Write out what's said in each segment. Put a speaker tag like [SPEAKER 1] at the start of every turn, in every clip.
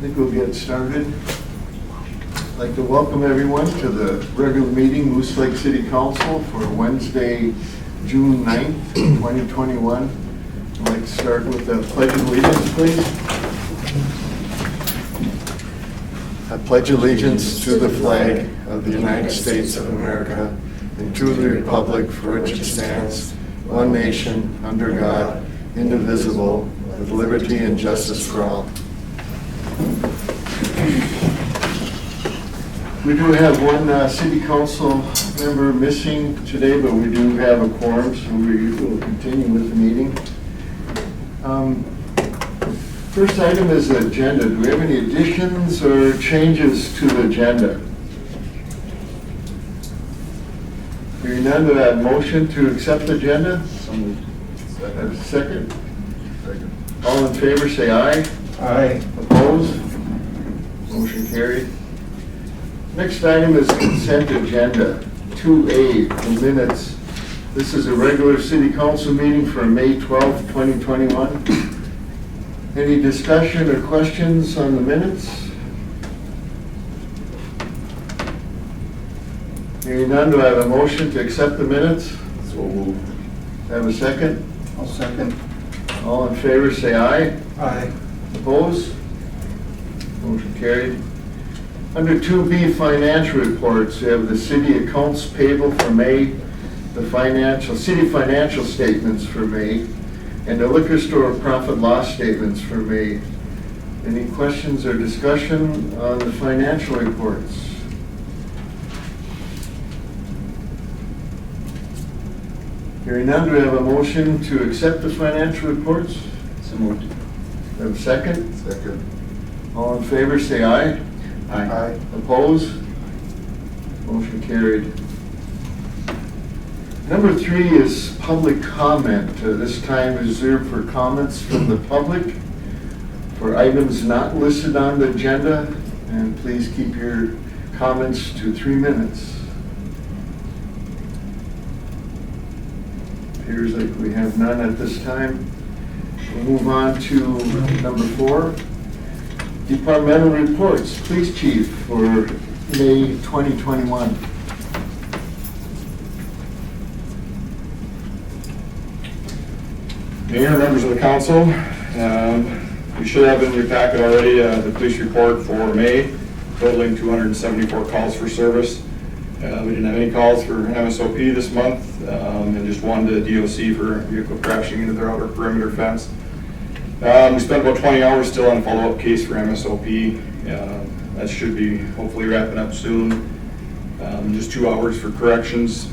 [SPEAKER 1] think we'll get started. I'd like to welcome everyone to the regular meeting, Moose Lake City Council for Wednesday, June 9th, 2021. I'd like to start with the Pledge of Allegiance, please. I pledge allegiance to the flag of the United States of America and to the republic for which it stands, one nation, under God, indivisible, with liberty and justice for all. We do have one city council member missing today, but we do have a quorum, so we will continue with the meeting. First item is the agenda. Do we have any additions or changes to the agenda? Hearing none, do I have a motion to accept the agenda? Have a second? Second. All in favor say aye.
[SPEAKER 2] Aye.
[SPEAKER 1] Opposed? Motion carried. Next item is consent agenda. 2A, the minutes. This is a regular city council meeting for May 12th, 2021. Any discussion or questions on the minutes? Hearing none, do I have a motion to accept the minutes?
[SPEAKER 2] So moved.
[SPEAKER 1] Have a second?
[SPEAKER 2] I'll second.
[SPEAKER 1] All in favor say aye.
[SPEAKER 2] Aye.
[SPEAKER 1] Opposed? Motion carried. Under 2B, financial reports, we have the city accounts payable for May, the city financial statements for May, and the liquor store profit loss statements for May. Any questions or discussion on the financial reports? Hearing none, do we have a motion to accept the financial reports?
[SPEAKER 2] So moved.
[SPEAKER 1] Have a second?
[SPEAKER 2] Second.
[SPEAKER 1] All in favor say aye.
[SPEAKER 2] Aye.
[SPEAKER 1] Opposed? Motion carried. Number 3 is public comment. This time reserved for comments from the public for items not listed on the agenda. And please keep your comments to 3 minutes. Appears like we have none at this time. We'll move on to number 4. Departmental reports. Police Chief for May 2021.
[SPEAKER 3] Mayor, members of the council, you should have in your packet already the police report for May, totaling 274 calls for service. We didn't have any calls for MSOP this month, and just one to DOC for a vehicle crashing into their outer perimeter fence. We spent about 20 hours still on a follow-up case for MSOP. That should be hopefully wrapping up soon. Just 2 hours for corrections.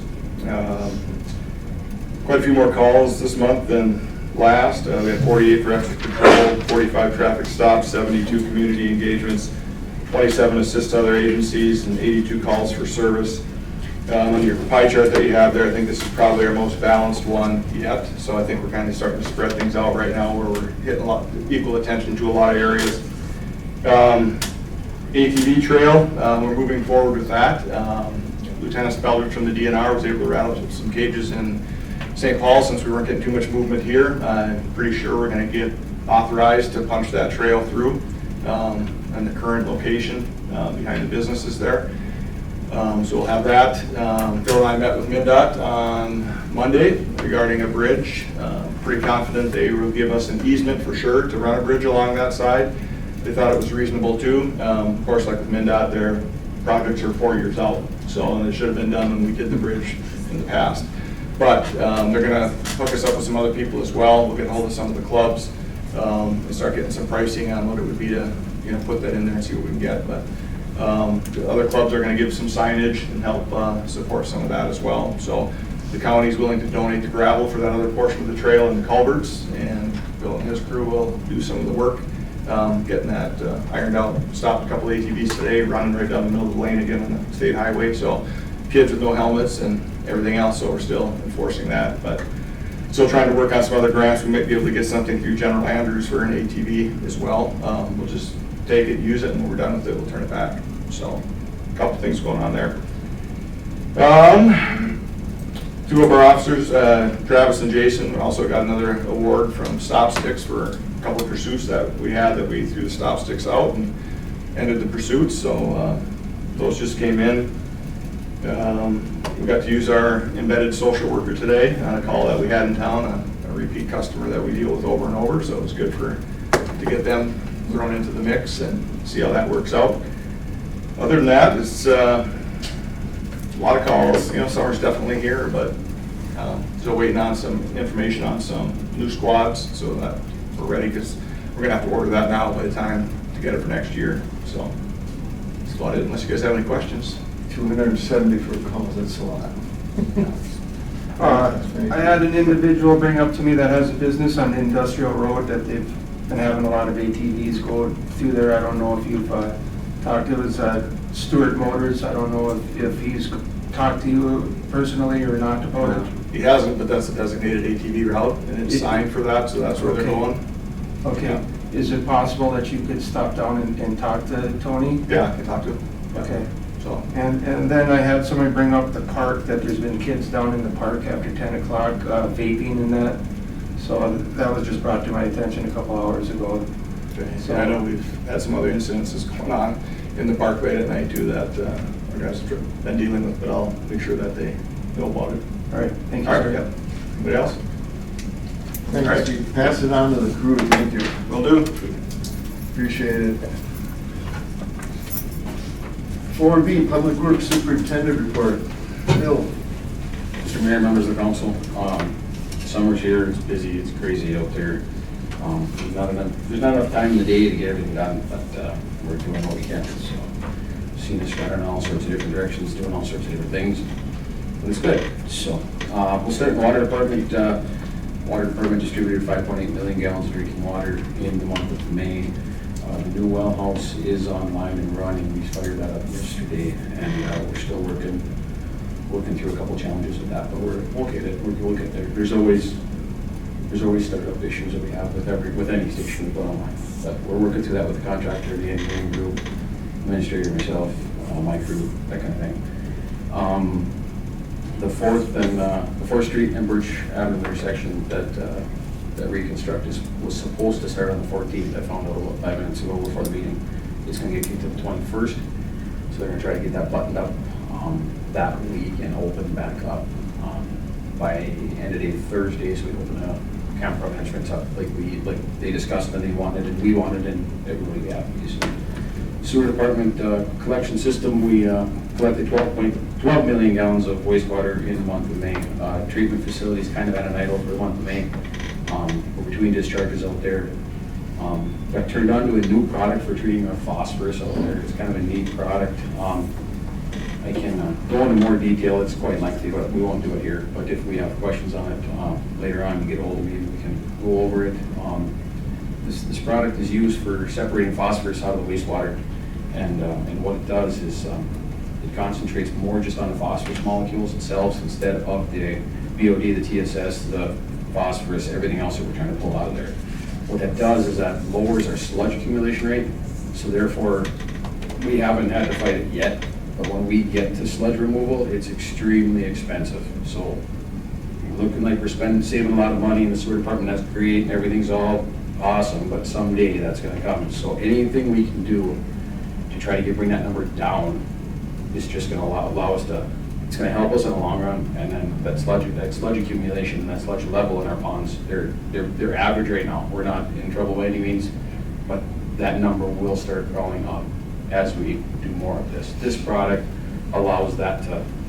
[SPEAKER 3] Quite a few more calls this month than last. We had 48 for extra patrol, 45 traffic stops, 72 community engagements, 27 assist to other agencies, and 82 calls for service. On your pie chart that you have there, I think this is probably our most balanced one yet. So I think we're kind of starting to spread things out right now where we're hitting equal attention to a lot of areas. ATV trail, we're moving forward with that. Lieutenant Spellers from the DNR was able to rattle some cages in St. Paul since we weren't getting too much movement here. I'm pretty sure we're going to get authorized to punch that trail through in the current location behind the businesses there. So we'll have that. Bill and I met with MnDOT on Monday regarding a bridge. Pretty confident they will give us an easement for sure to run a bridge along that side. They thought it was reasonable too. Of course, like with MnDOT, their projects are 4 years out, so it should have been done when we did the bridge in the past. But they're going to hook us up with some other people as well. We'll get hold of some of the clubs and start getting some pricing on what it would be to put that in there and see what we can get. But the other clubs are going to give some signage and help support some of that as well. So the county is willing to donate the gravel for that other portion of the trail and the culverts, and Bill and his crew will do some of the work getting that ironed out. Stopped a couple of ATVs today, running right down the middle of the lane again on the state highway. So kids with no helmets and everything else, so we're still enforcing that. But still trying to work on some other grants. We might be able to get something through General Andrews for an ATV as well. We'll just take it, use it, and when we're done with it, we'll turn it back. So a couple things going on there. Two of our officers, Travis and Jason, also got another award from Stop Sticks for a couple of pursuits that we had that we threw the stop sticks out and ended the pursuits. So those just came in. We got to use our embedded social worker today on a call that we had in town, a repeat customer that we deal with over and over. So it was good to get them thrown into the mix and see how that works out. Other than that, it's a lot of calls. Summer's definitely here, but still waiting on some information on some new squads so that we're ready, because we're gonna have to order that now by the time to get it for next year. So that's about it, unless you guys have any questions.
[SPEAKER 1] 274 calls, that's a lot.
[SPEAKER 4] I had an individual bring up to me that has a business on Industrial Road that they've been having a lot of ATVs go through there. I don't know if you've talked to his Stewart Motors. I don't know if he's talked to you personally or not about it.
[SPEAKER 3] He hasn't, but that's a designated ATV route, and it's signed for that, so that's where they're
[SPEAKER 4] Okay.
[SPEAKER 3] going.
[SPEAKER 4] Okay.
[SPEAKER 3] Yeah.
[SPEAKER 4] Is it possible that you could stop down and talk to Tony?
[SPEAKER 3] Yeah, I can talk to him.
[SPEAKER 4] Okay.
[SPEAKER 3] So,
[SPEAKER 4] And then I had somebody bring up the park, that there's been kids down in the park after 10 o'clock vaping and that. So that was just brought to my attention a couple hours ago.
[SPEAKER 3] so I know we've had some other incidences going on in the park late at night too that our guys have been dealing with, but I'll make sure that they know about it.
[SPEAKER 4] All right, thank you,
[SPEAKER 3] All right,
[SPEAKER 4] sir.
[SPEAKER 3] yeah. Anybody else?
[SPEAKER 1] Thanks,
[SPEAKER 3] All right.
[SPEAKER 1] Steve. Pass it on to the crew, thank you.
[SPEAKER 3] Will do.
[SPEAKER 1] Appreciate it. 4B, Public Works Superintendent Report. Bill.
[SPEAKER 5] Mr. Mayor, members of the council, summer's here, it's busy, it's crazy out there. There's not enough time in the day to get everything done, but we're doing what we can. So, seen us running in all sorts of different directions, doing all sorts of different things, but it's good. So, we'll start in the water department. Water department distributed 5.8 million gallons of drinking water in the month of May. The new well house is online and running. We fired that up yesterday, and we're still working through a couple challenges with that, but we'll get it. We'll get there. There's always startup issues that we have with any station we put online. But we're working through that with the contractor, the engineering group, administrator, myself, my crew, that kind of thing. The 4th Street and Birch Avenue intersection that reconstruct was supposed to start on the 14th. I found out about 5 minutes ago before the meeting. It's going to get kicked to the 21st, so they're going to try to get that buttoned up that week and open back up by end of day Thursday. So we open a campground entrance up like they discussed and they wanted and we wanted, and everybody happy. So, sewer department collection system, we collected 12 million gallons of wastewater in the month of May. Treatment facilities kind of at an idle for the month of May. We're between discharges out there. Got turned on to a new product for treating our phosphorus out there. It's kind of a neat product. I can go into more detail. It's quite lengthy, but we won't do it here. But if we have questions on it later on, you get a hold of me, we can go over it. This product is used for separating phosphorus out of the wastewater, and what it does is it concentrates more just on the phosphorus molecules themselves instead of the BOD, the TSS, the phosphorus, everything else that we're trying to pull out of there. What that does is that lowers our sludge accumulation rate, so therefore we haven't had to fight it yet, but when we get to sludge removal, it's extremely expensive. So looking like we're saving a lot of money in the sewer department, that's great, and everything's all awesome, but someday that's gonna come. So anything we can do to try to bring that number down is just gonna allow us to, it's gonna help us in the long run, and then that sludge accumulation and that sludge level in our ponds, they're average right now. We're not in trouble by any means, but that number will start growing up as we do more of this. This product allows that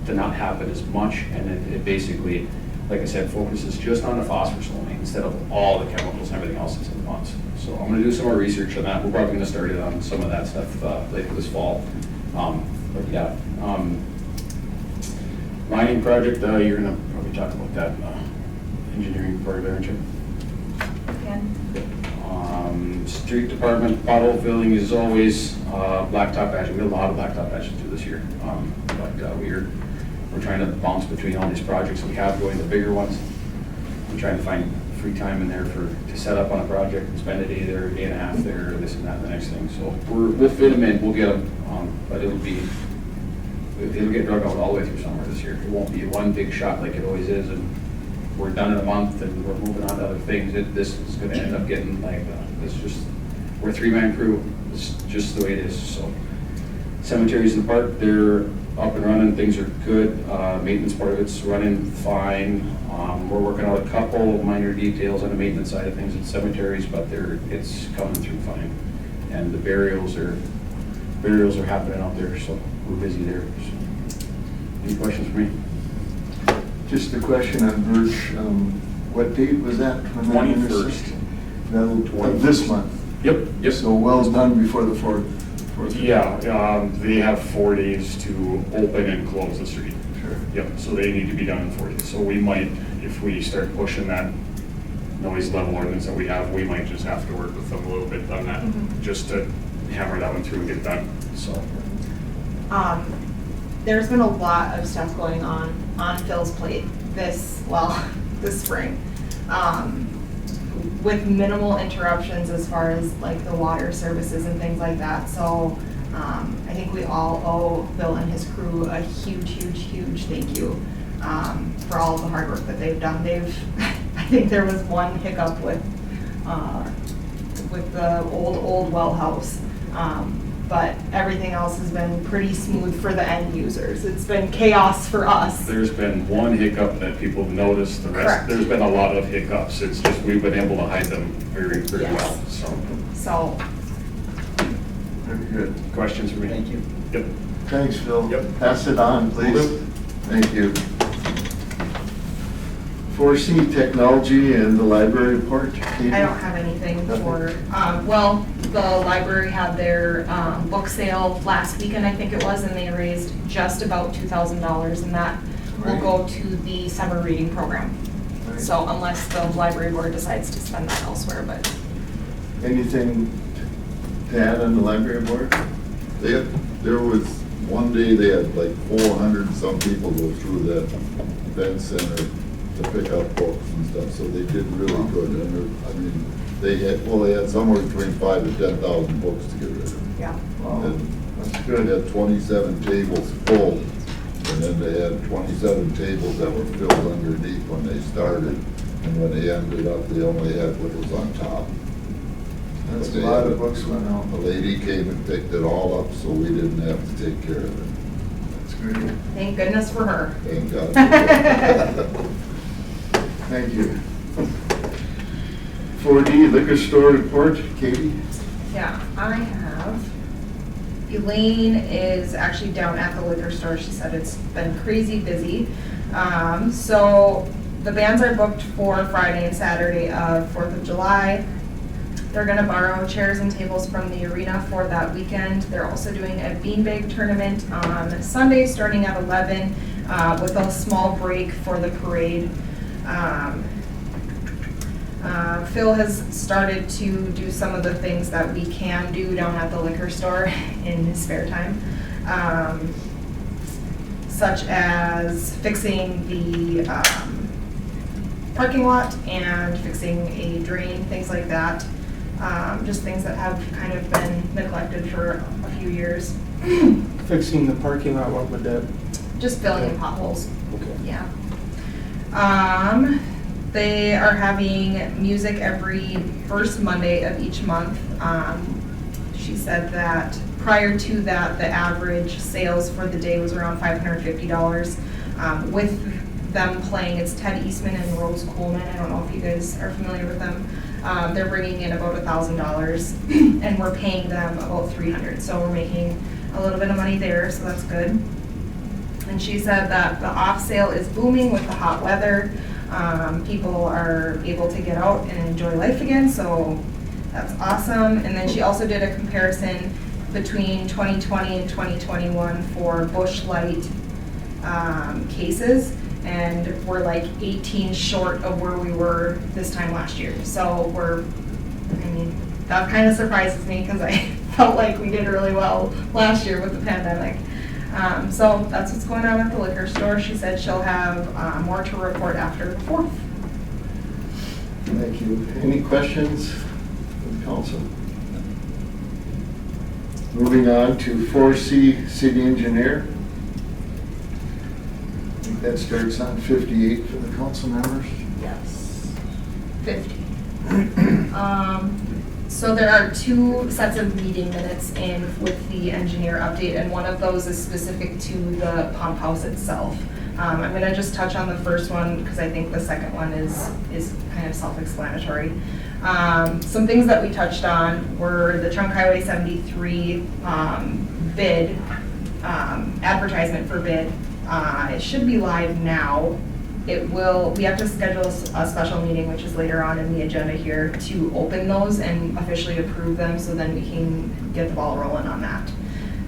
[SPEAKER 5] to not happen as much, and it basically, like I said, focuses just on the phosphorus only instead of all the chemicals and everything else that's in the ponds. So I'm gonna do some more research on that. We're probably gonna start it on some of that stuff later this fall. But yeah, mining project, you're gonna probably talk about that engineering part of it, aren't you? Street department, pothole filling is always blacktop patching. We have a lot of blacktop patching through this year, but we're trying to bounce between all these projects that we have going, the bigger ones. I'm trying to find free time in there to set up on a project and spend a day there, a day and a half there, this and that, and the next thing. So we'll fit them in, we'll get them, but we it'll get drug out all the way through summer this year. It won't be one big shot like it always is, and we're done in a month and we're moving on to other things. This is gonna end up getting like, it's just, we're a 3-man crew. It's just the way it is, so. Cemeteries in the park, they're up and running, things are good. Maintenance part of it's running fine. We're working out a couple minor details on the maintenance side of things at cemeteries, but it's coming through fine. And the burials are happening out there, so we're busy there. So. Any questions for me?
[SPEAKER 1] Just a question on Birch, what date was that? when that
[SPEAKER 5] 21st.
[SPEAKER 1] intersection? Of this month?
[SPEAKER 5] Yep.
[SPEAKER 1] So well done before the 4th.
[SPEAKER 6] Yeah, they have 4 days to open and close the street.
[SPEAKER 1] Sure.
[SPEAKER 6] Yep, so they need to be done in 4 days. So we might, if we start pushing that noise level ordinance that we have, we might just have to work with them a little bit on that, just to hammer that one through and get it done, so.
[SPEAKER 7] There's been a lot of stuff going on Phil's plate this spring. With minimal interruptions as far as like the water services and things like that. So I think we all owe Phil and his crew a huge thank you for all of the hard work that they've done. I think there was one hiccup with the old well house. But everything else has been pretty smooth for the end users. It's been chaos for us.
[SPEAKER 6] There's been one hiccup that people have noticed, the rest,
[SPEAKER 7] Correct.
[SPEAKER 6] there's been a lot of hiccups. It's just we've been able to hide them very
[SPEAKER 7] Yes.
[SPEAKER 6] well, so.
[SPEAKER 7] So,
[SPEAKER 1] Very good.
[SPEAKER 6] Questions for me?
[SPEAKER 2] Thank you.
[SPEAKER 6] Yep.
[SPEAKER 1] Thanks, Phil.
[SPEAKER 6] Yep.
[SPEAKER 1] Pass it on, please.
[SPEAKER 6] Will do.
[SPEAKER 1] Thank you. 4C Technology and the library report. Katie?
[SPEAKER 7] I don't have anything for, well, the library had their book sale last weekend, I think it was, and they raised just about $2,000, and that will
[SPEAKER 1] Right.
[SPEAKER 7] go to the summer reading program.
[SPEAKER 1] Right.
[SPEAKER 7] So unless the library board decides to spend that elsewhere, but
[SPEAKER 1] Anything to add on the library board?
[SPEAKER 8] There was, one day they had like 400 and some people go through that event center to pick up books and stuff, so they did really good. And I mean, they had somewhere between 5,000 to 10,000 books to get rid of.
[SPEAKER 7] yeah.
[SPEAKER 1] Wow,
[SPEAKER 8] And
[SPEAKER 1] that's
[SPEAKER 8] They
[SPEAKER 1] good.
[SPEAKER 8] had 27 tables full, and then they had 27 tables that were filled underneath when they started. And when they ended up, they only had what was on top.
[SPEAKER 1] That's
[SPEAKER 8] But
[SPEAKER 1] a
[SPEAKER 8] they
[SPEAKER 1] lot
[SPEAKER 8] had
[SPEAKER 1] of books went out.
[SPEAKER 8] A lady came and picked it all up, so we didn't have to take care of it.
[SPEAKER 1] That's great.
[SPEAKER 7] Thank goodness for her.
[SPEAKER 8] Thank God. for that.
[SPEAKER 1] Thank you. 4D liquor store report, Katie?
[SPEAKER 7] Yeah, I have. Elaine is actually down at the liquor store. She said it's been crazy busy. So the bands are booked for Friday and Saturday of 4th of July. They're gonna borrow chairs and tables from the arena for that weekend. They're also doing a beanbag tournament on Sunday, starting at 11, with a small break for the parade. Phil has started to do some of the things that we can do down at the liquor store in his spare time, such as fixing the parking lot and fixing a drain, things like that. Just things that have kind of been neglected for a few years.
[SPEAKER 4] Fixing the parking lot, what would that?
[SPEAKER 7] Just filling in potholes.
[SPEAKER 4] Okay.
[SPEAKER 7] Yeah. They are having music every first Monday of each month. She said that prior to that, the average sales for the day was around $550. With them playing, it's Ted Eastman and Rose Coleman. I don't know if you guys are familiar with them. They're bringing in about $1,000 and we're paying them about $300. So we're making a little bit of money there, so that's good. And she said that the off sale is booming with the hot weather. People are able to get out and enjoy life again, so that's awesome. And then she also did a comparison between 2020 and 2021 for Busch Light cases, and we're like 18 short of where we were this time last year. So that kind of surprises me because I felt like we did really well last year with the pandemic. So that's what's going on at the liquor store. She said she'll have more to report after the 4th.
[SPEAKER 1] Thank you. Any questions from the council? Moving on to 4C city engineer. That starts on 58 for the council members.
[SPEAKER 7] Yes. 50. So there are 2 sets of meeting minutes in with the engineer update, and one of those is specific to the pump house itself. I'm gonna just touch on the first one because I think the second one is kind of self-explanatory. Some things that we touched on were the Trunk Highway 73 bid, advertisement for bid. It should be live now. We have to schedule a special meeting, which is later on in the agenda here, to open those and officially approve them, so then we can get the ball rolling on that.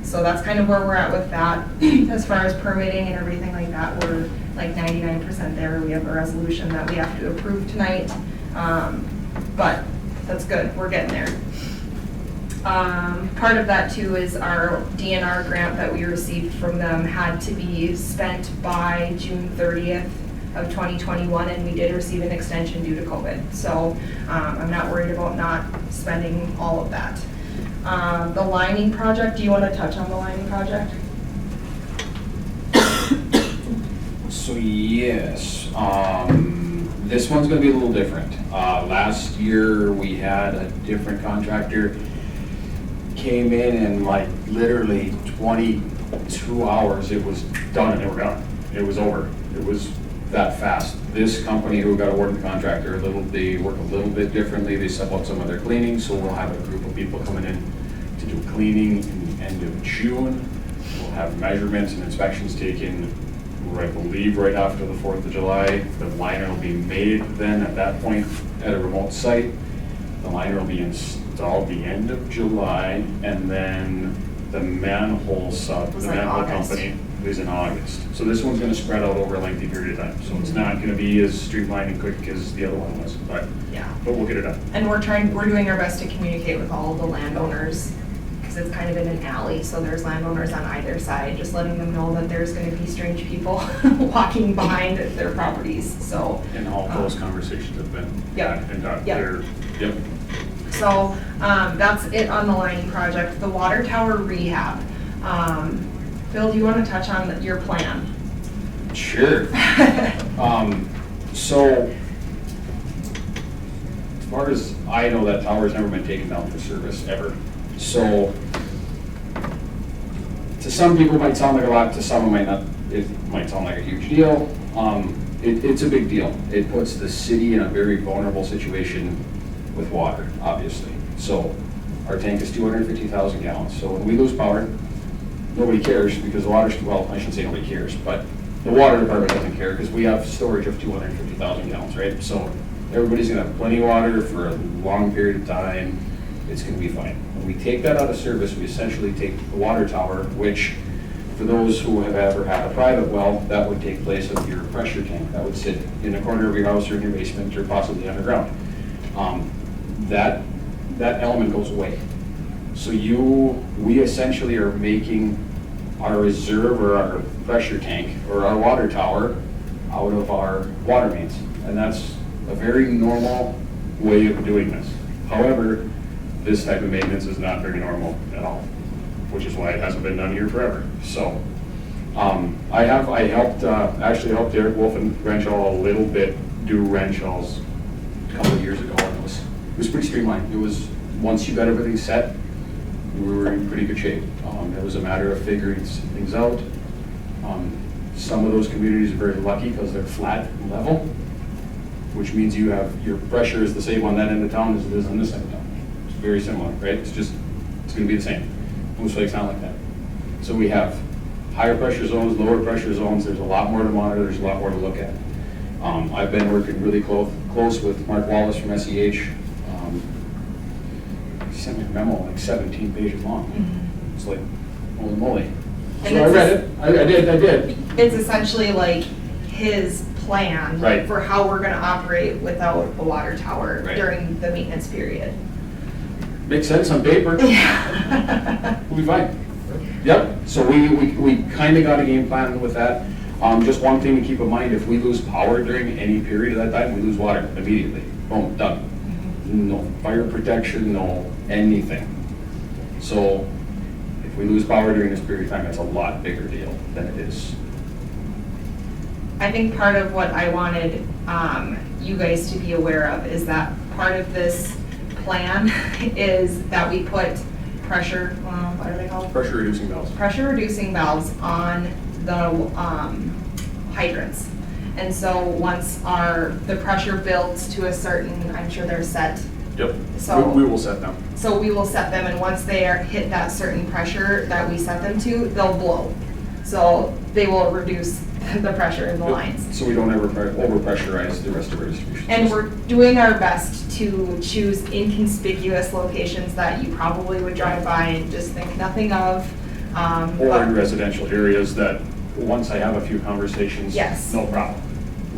[SPEAKER 7] So that's kind of where we're at with that. As far as permitting and everything like that, we're like 99% there. We have a resolution that we have to approve tonight. But that's good, we're getting there. Part of that too is our DNR grant that we received from them had to be spent by June 30th of 2021, and we did receive an extension due to COVID. So I'm not worried about not spending all of that. The lining project, do you want to touch on the lining project?
[SPEAKER 5] So yes, this one's gonna be a little different. Last year, we had a different contractor came in and like literally 22 hours, it was done and they were done. It was over. It was that fast. This company who got awarded the contractor, they work a little bit differently. They sub out some of their cleaning, so we'll have a group of people coming in to do cleaning in the end of June. We'll have measurements and inspections taken, I believe, right after the 4th of July. The liner will be made then at that point at a remote site. The liner will be installed the end of July, and then the manhole sub, the
[SPEAKER 7] like
[SPEAKER 5] manhole
[SPEAKER 7] August.
[SPEAKER 5] company is in August. So this one's gonna spread out over a lengthy period of time. So it's not gonna be as streamlined and quick as the other one was, but
[SPEAKER 7] Yeah.
[SPEAKER 5] we'll get it done.
[SPEAKER 7] And we're doing our best to communicate with all the landowners, because it's kind of in an alley, so there's landowners on either side, just letting them know that there's gonna be strange people walking behind their properties, so.
[SPEAKER 5] And all those conversations have been
[SPEAKER 7] Yep.
[SPEAKER 5] had and done.
[SPEAKER 7] Yep.
[SPEAKER 5] Yep.
[SPEAKER 7] So, that's it on the lining project. The water tower rehab. Phil, do you want to touch on your plan?
[SPEAKER 5] Sure. So, as far as I know, that tower's never been taken down for service, ever. So, to some people it might sound like a lot, to some it might not, it might sound like a huge deal. It's a big deal. It puts the city in a very vulnerable situation with water, obviously. So, our tank is 250,000 gallons, so when we lose power, nobody cares, because the water's, well, I shouldn't say nobody cares, but the water department doesn't care, because we have storage of 250,000 gallons, right? So everybody's gonna have plenty of water for a long period of time, it's gonna be fine. When we take that out of service, we essentially take the water tower, which, for those who have ever had a private well, that would take place of your pressure tank. That would sit in the corner of your house or in your basement, or possibly underground. That element goes away. So we essentially are making our reserve or our pressure tank or our water tower out of our water mains. And that's a very normal way of doing this. However, this type of maintenance is not very normal at all, which is why it hasn't been done here forever. So, I actually helped Eric Wolf and Renshaw a little bit do Renshaw's a couple of years ago, and it was pretty streamlined. It was, once you got everything set, we were in pretty good shape. It was a matter of figuring things out. Some of those communities are very lucky because they're flat and level, which means you have, your pressure is the same on that end of town as it is on this end of town. It's very similar, right? It's gonna be the same. Moose Lake's not like that. So we have higher pressure zones, lower pressure zones. There's a lot more to monitor, there's a lot more to look at. I've been working really close with Mark Wallace from SEH. He sent me a memo like 17 pages long. It's like, holy moly.
[SPEAKER 7] And
[SPEAKER 5] So I read it, I did.
[SPEAKER 7] It's essentially like his plan
[SPEAKER 5] Right.
[SPEAKER 7] for how we're gonna operate without a water tower
[SPEAKER 5] Right.
[SPEAKER 7] during the maintenance period.
[SPEAKER 5] Makes sense on paper.
[SPEAKER 7] Yeah.
[SPEAKER 5] We'll be fine. Yep, so we kind of got a game plan with that. Just one thing to keep in mind, if we lose power during any period of that time, we lose water immediately. Boom, done. No fire protection, no anything. So if we lose power during this period of time, it's a lot bigger deal than it is
[SPEAKER 7] I think part of what I wanted you guys to be aware of is that part of this plan is that we put pressure, what are they called?
[SPEAKER 6] Pressure reducing valves.
[SPEAKER 7] Pressure reducing valves on the hydrants. And so once the pressure builds to a certain, I'm sure they're set.
[SPEAKER 6] Yep.
[SPEAKER 7] So-
[SPEAKER 6] We will set them.
[SPEAKER 7] So we will set them, and once they hit that certain pressure that we set them to, they'll blow. So they will reduce the pressure in the lines.
[SPEAKER 6] So we don't ever overpressurize the rest of our distribution.
[SPEAKER 7] And
[SPEAKER 6] system.
[SPEAKER 7] we're doing our best to choose inconspicuous locations that you probably would drive by and just think nothing of.
[SPEAKER 6] Or in residential areas that, once I have a few conversations,
[SPEAKER 7] Yes.
[SPEAKER 6] no problem.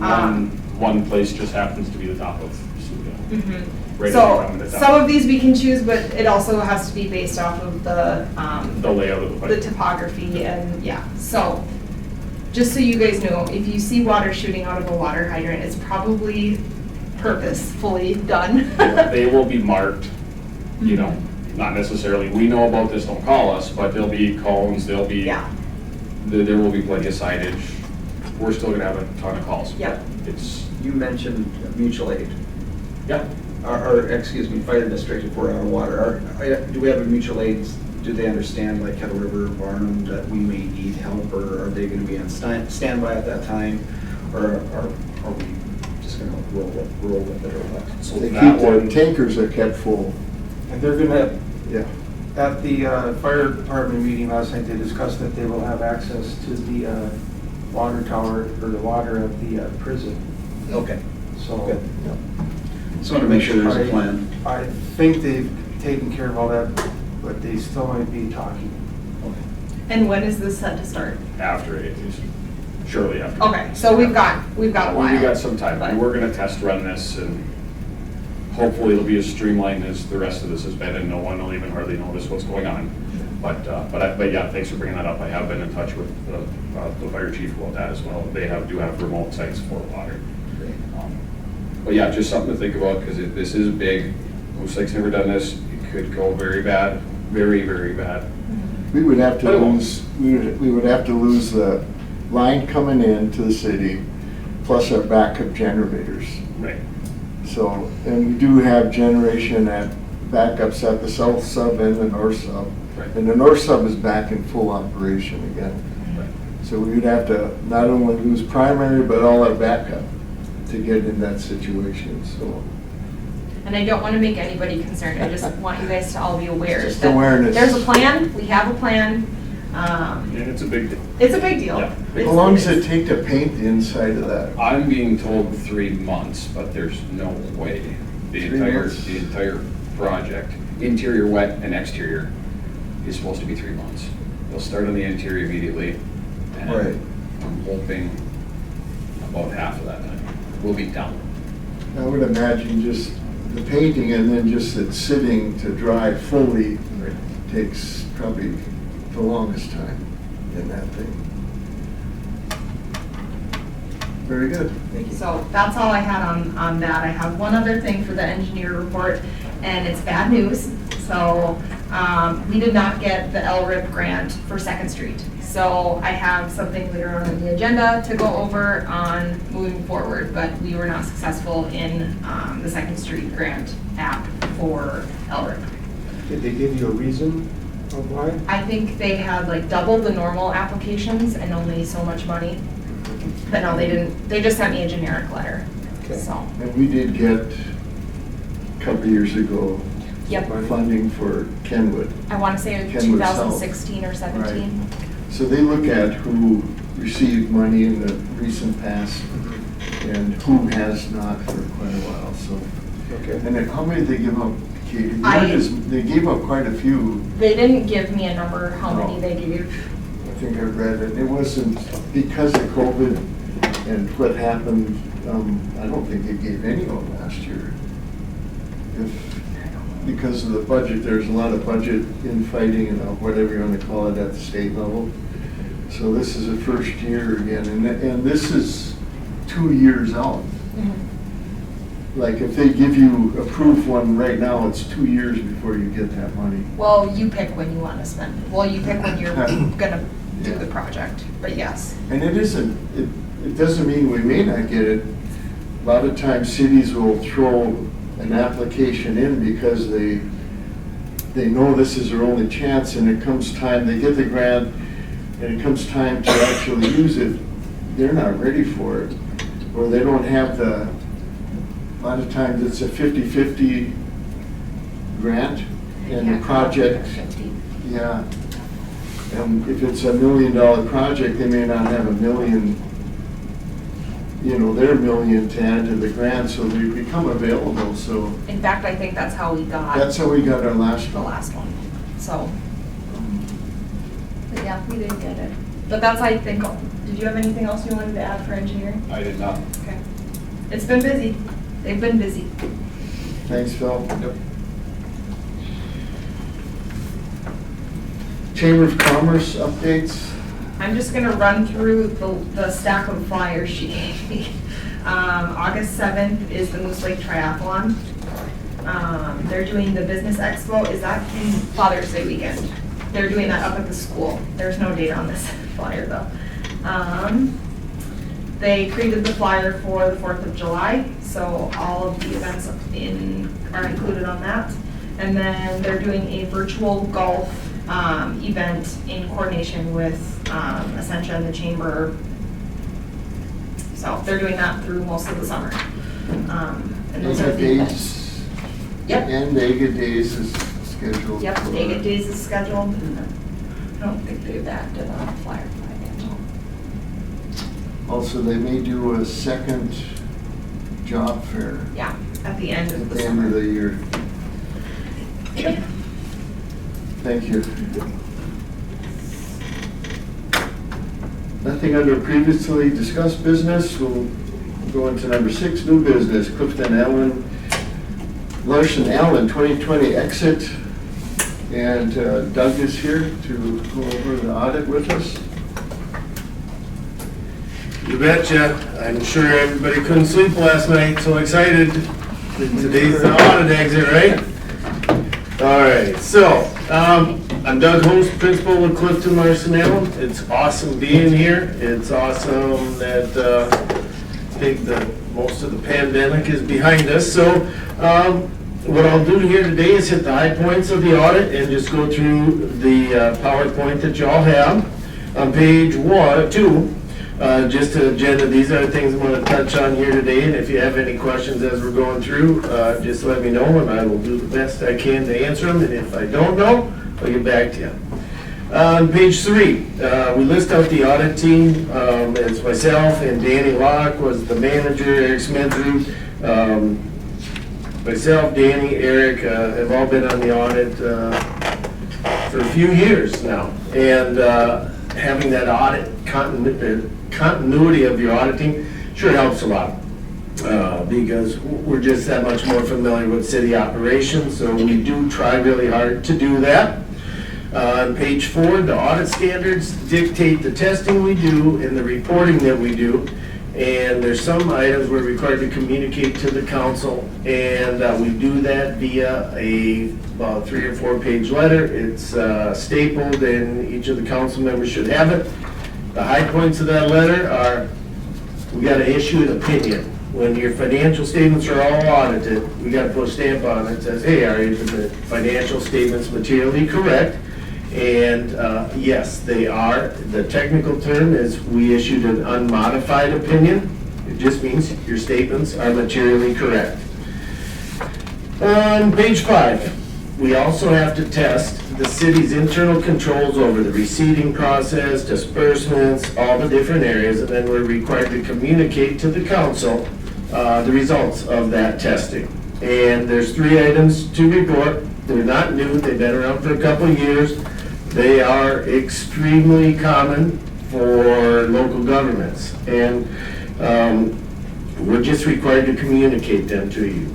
[SPEAKER 7] Um,
[SPEAKER 6] One place just happens to be the top of Slovenia.
[SPEAKER 7] Mhm.
[SPEAKER 6] Right
[SPEAKER 7] So
[SPEAKER 6] around the top.
[SPEAKER 7] some of these we can choose, but it also has to be based off of the
[SPEAKER 6] layout of the
[SPEAKER 7] the
[SPEAKER 6] pipe.
[SPEAKER 7] topography and, yeah. So, just so you guys know, if you see water shooting out of a water hydrant, it's probably purposefully done.
[SPEAKER 6] They will be marked, not necessarily, we know about this, don't call us, but there'll be cones, there'll be,
[SPEAKER 7] Yeah,
[SPEAKER 6] there will be plenty of signage. We're still gonna have a ton of calls.
[SPEAKER 7] Yep.
[SPEAKER 6] It's,
[SPEAKER 9] You mentioned mutual aid,
[SPEAKER 6] yeah,
[SPEAKER 9] excuse me, fire district if we're out of water. Do we have a mutual aid? Do they understand, like Kettle River, Barnum, that we may need help, or are they gonna be on standby at that time? Or are we just gonna roll with it or what?
[SPEAKER 6] so
[SPEAKER 1] They
[SPEAKER 6] that
[SPEAKER 1] keep, their
[SPEAKER 6] one,
[SPEAKER 1] tankers are kept full,
[SPEAKER 4] And they're gonna,
[SPEAKER 1] yeah.
[SPEAKER 4] at the fire department meeting last night, they discussed that they will have access to the water tower, or the water of the prison.
[SPEAKER 9] Okay,
[SPEAKER 4] So.
[SPEAKER 9] good. Just want to make sure there's a plan.
[SPEAKER 4] I think they've taken care of all that, but they still might be talking.
[SPEAKER 7] and when is this set to start?
[SPEAKER 6] after it is, surely after.
[SPEAKER 7] Okay, so we've got a while.
[SPEAKER 6] We got some time,
[SPEAKER 7] But-
[SPEAKER 6] and we're gonna test run this, and hopefully it'll be as streamlined as the rest of this has been, and no one will even hardly notice what's going on. But yeah, thanks for bringing that up. I have been in touch with the fire chief about that as well. They do have remote sites for water. But yeah, just something to think about, because this is big. Moose Lake's never done this. It could go very bad, very, very bad.
[SPEAKER 1] We would have to
[SPEAKER 6] But it won't.
[SPEAKER 1] lose, we would have to lose the line coming in to the city, plus our backup generators.
[SPEAKER 6] Right.
[SPEAKER 1] So, and we do have generation at backups at the south sub and the north sub.
[SPEAKER 6] Right.
[SPEAKER 1] And the north sub is back in full operation again.
[SPEAKER 6] Right.
[SPEAKER 1] So we would have to not only lose primary, but all our backup to get in that situation, so.
[SPEAKER 7] And I don't want to make anybody concerned, I just want you guys to all be aware.
[SPEAKER 1] Just
[SPEAKER 7] that
[SPEAKER 1] awareness.
[SPEAKER 7] There's a plan, we have a plan.
[SPEAKER 6] And it's a big deal.
[SPEAKER 7] It's a big deal.
[SPEAKER 6] Yeah.
[SPEAKER 1] How long does it take to paint the inside of that?
[SPEAKER 5] I'm being told 3 months, but there's no way. The
[SPEAKER 1] 3 months?
[SPEAKER 5] entire project, interior wet and exterior, is supposed to be 3 months. They'll start on the interior immediately, and
[SPEAKER 1] Right.
[SPEAKER 5] I'm hoping about half of that time will be done.
[SPEAKER 1] I would imagine just the painting and then just it sitting to dry fully takes probably the longest time in that thing. Very good.
[SPEAKER 7] So that's all I had on that. I have one other thing for the engineer report, and it's bad news. So we did not get the LRIP grant for Second Street. So I have something later on the agenda to go over on moving forward, but we were not successful in the Second Street grant app for LRIP.
[SPEAKER 4] Did they give you a reason of why?
[SPEAKER 7] I think they had like double the normal applications and only so much money. But no, they didn't, they just sent me a generic letter,
[SPEAKER 4] Okay.
[SPEAKER 7] so.
[SPEAKER 1] And we did get a couple of years ago
[SPEAKER 7] Yep.
[SPEAKER 1] funding for Kenwood.
[SPEAKER 7] I want to say in
[SPEAKER 1] Kenwood South.
[SPEAKER 7] 2016 or 17.
[SPEAKER 1] So they look at who received money in the recent past and who has not for quite a while, so.
[SPEAKER 4] Okay.
[SPEAKER 1] And then how many did they give up, Katie?
[SPEAKER 7] I-
[SPEAKER 1] They gave up quite a few.
[SPEAKER 7] They didn't give me a number, how many
[SPEAKER 1] No.
[SPEAKER 7] they gave.
[SPEAKER 1] I think I read it. It wasn't because of COVID and what happened, I don't think they gave any of them last year. Because of the budget, there's a lot of budget infighting and whatever you want to call it at the state level. So this is the first year again, and this is 2 years out. Like if they give you approved one right now, it's 2 years before you get that money.
[SPEAKER 7] Well, you pick when you want to spend, well, you pick when you're gonna do the project, but yes.
[SPEAKER 1] And it isn't, it doesn't mean we may not get it. A lot of times cities will throw an application in because they know this is their only chance, and it comes time, they get the grant, and it comes time to actually use it, they're not ready for it. Or they don't have a lot of times it's a 50-50 grant, and the project, yeah. And if it's $1 million project, they may not have $1 million, their $1 million to add to the grant, so they become available, so.
[SPEAKER 7] In fact, I think that's how we got
[SPEAKER 1] That's how we got our last
[SPEAKER 7] the
[SPEAKER 1] one.
[SPEAKER 7] last one, so. But yeah, we didn't get it. But that's, I think, did you have anything else you wanted to add for engineering?
[SPEAKER 5] I did not.
[SPEAKER 7] Okay. It's been busy. They've been busy.
[SPEAKER 1] Thanks, Phil.
[SPEAKER 5] Yep.
[SPEAKER 1] Chamber of Commerce updates.
[SPEAKER 7] I'm just gonna run through the stack of flyers she gave me. August 7th is the Moose Lake Triathlon. They're doing the Business Expo, is that in Father's Day weekend? They're doing that up at the school. There's no date on this flyer though. They created the flyer for the 4th of July, so all of the events are included on that. And then they're doing a virtual golf event in coordination with Essentia and the Chamber. So they're doing that through most of the summer. And those are
[SPEAKER 1] Aga
[SPEAKER 7] the events.
[SPEAKER 1] Days.
[SPEAKER 7] Yep.
[SPEAKER 1] And Aga Days is scheduled.
[SPEAKER 7] Yep,
[SPEAKER 1] for-
[SPEAKER 7] Aga Days is scheduled. I don't think they've acted on a flyer yet.
[SPEAKER 1] Also, they may do a second job fair
[SPEAKER 7] Yeah, at the end
[SPEAKER 1] at
[SPEAKER 7] of the
[SPEAKER 1] the end of
[SPEAKER 7] summer.
[SPEAKER 1] the year. Thank you. Nothing under previously discussed business. We'll go into number 6, new business. Larson Allen, 2020 exit. And Doug is here to go over the audit with us.
[SPEAKER 10] You betcha. I'm sure everybody couldn't sleep last night, so excited. Today's the audit exit, right? All right, so I'm Doug Host, principal of Clifton Larson Allen. It's awesome being here. It's awesome that I think that most of the pandemic is behind us. So what I'll do here today is hit the high points of the audit and just go through the PowerPoint that y'all have. On page 2, just an agenda, these are the things I'm going to touch on here today, and if you have any questions as we're going through, just let me know, and I will do the best I can to answer them, and if I don't know, I'll get back to you. On page 3, we list out the audit team. It's myself and Danny Locke was the manager, Eric Smedrew. Myself, Danny, Eric have all been on the audit for a few years now, and having that audit continuity of your auditing sure helps a lot, because we're just that much more familiar with city operations, so we do try really hard to do that. On page 4, the audit standards dictate the testing we do and the reporting that we do, and there's some items we're required to communicate to the council, and we do that via about 3 or 4 page letter. It's stapled, and each of the council members should have it. The high points of that letter are, we got to issue an opinion. When your financial statements are all audited, we got to put a stamp on it that says, hey, are the financial statements materially correct? And yes, they are. The technical term is we issued an unmodified opinion. It just means your statements are materially correct. On page 5, we also have to test the city's internal controls over the receipting process, disbursements, all the different areas, and then we're required to communicate to the council the results of that testing. And there's 3 items to report. They're not new, they've been around for a couple of years. They are extremely common for local governments, and we're just required to communicate them to you.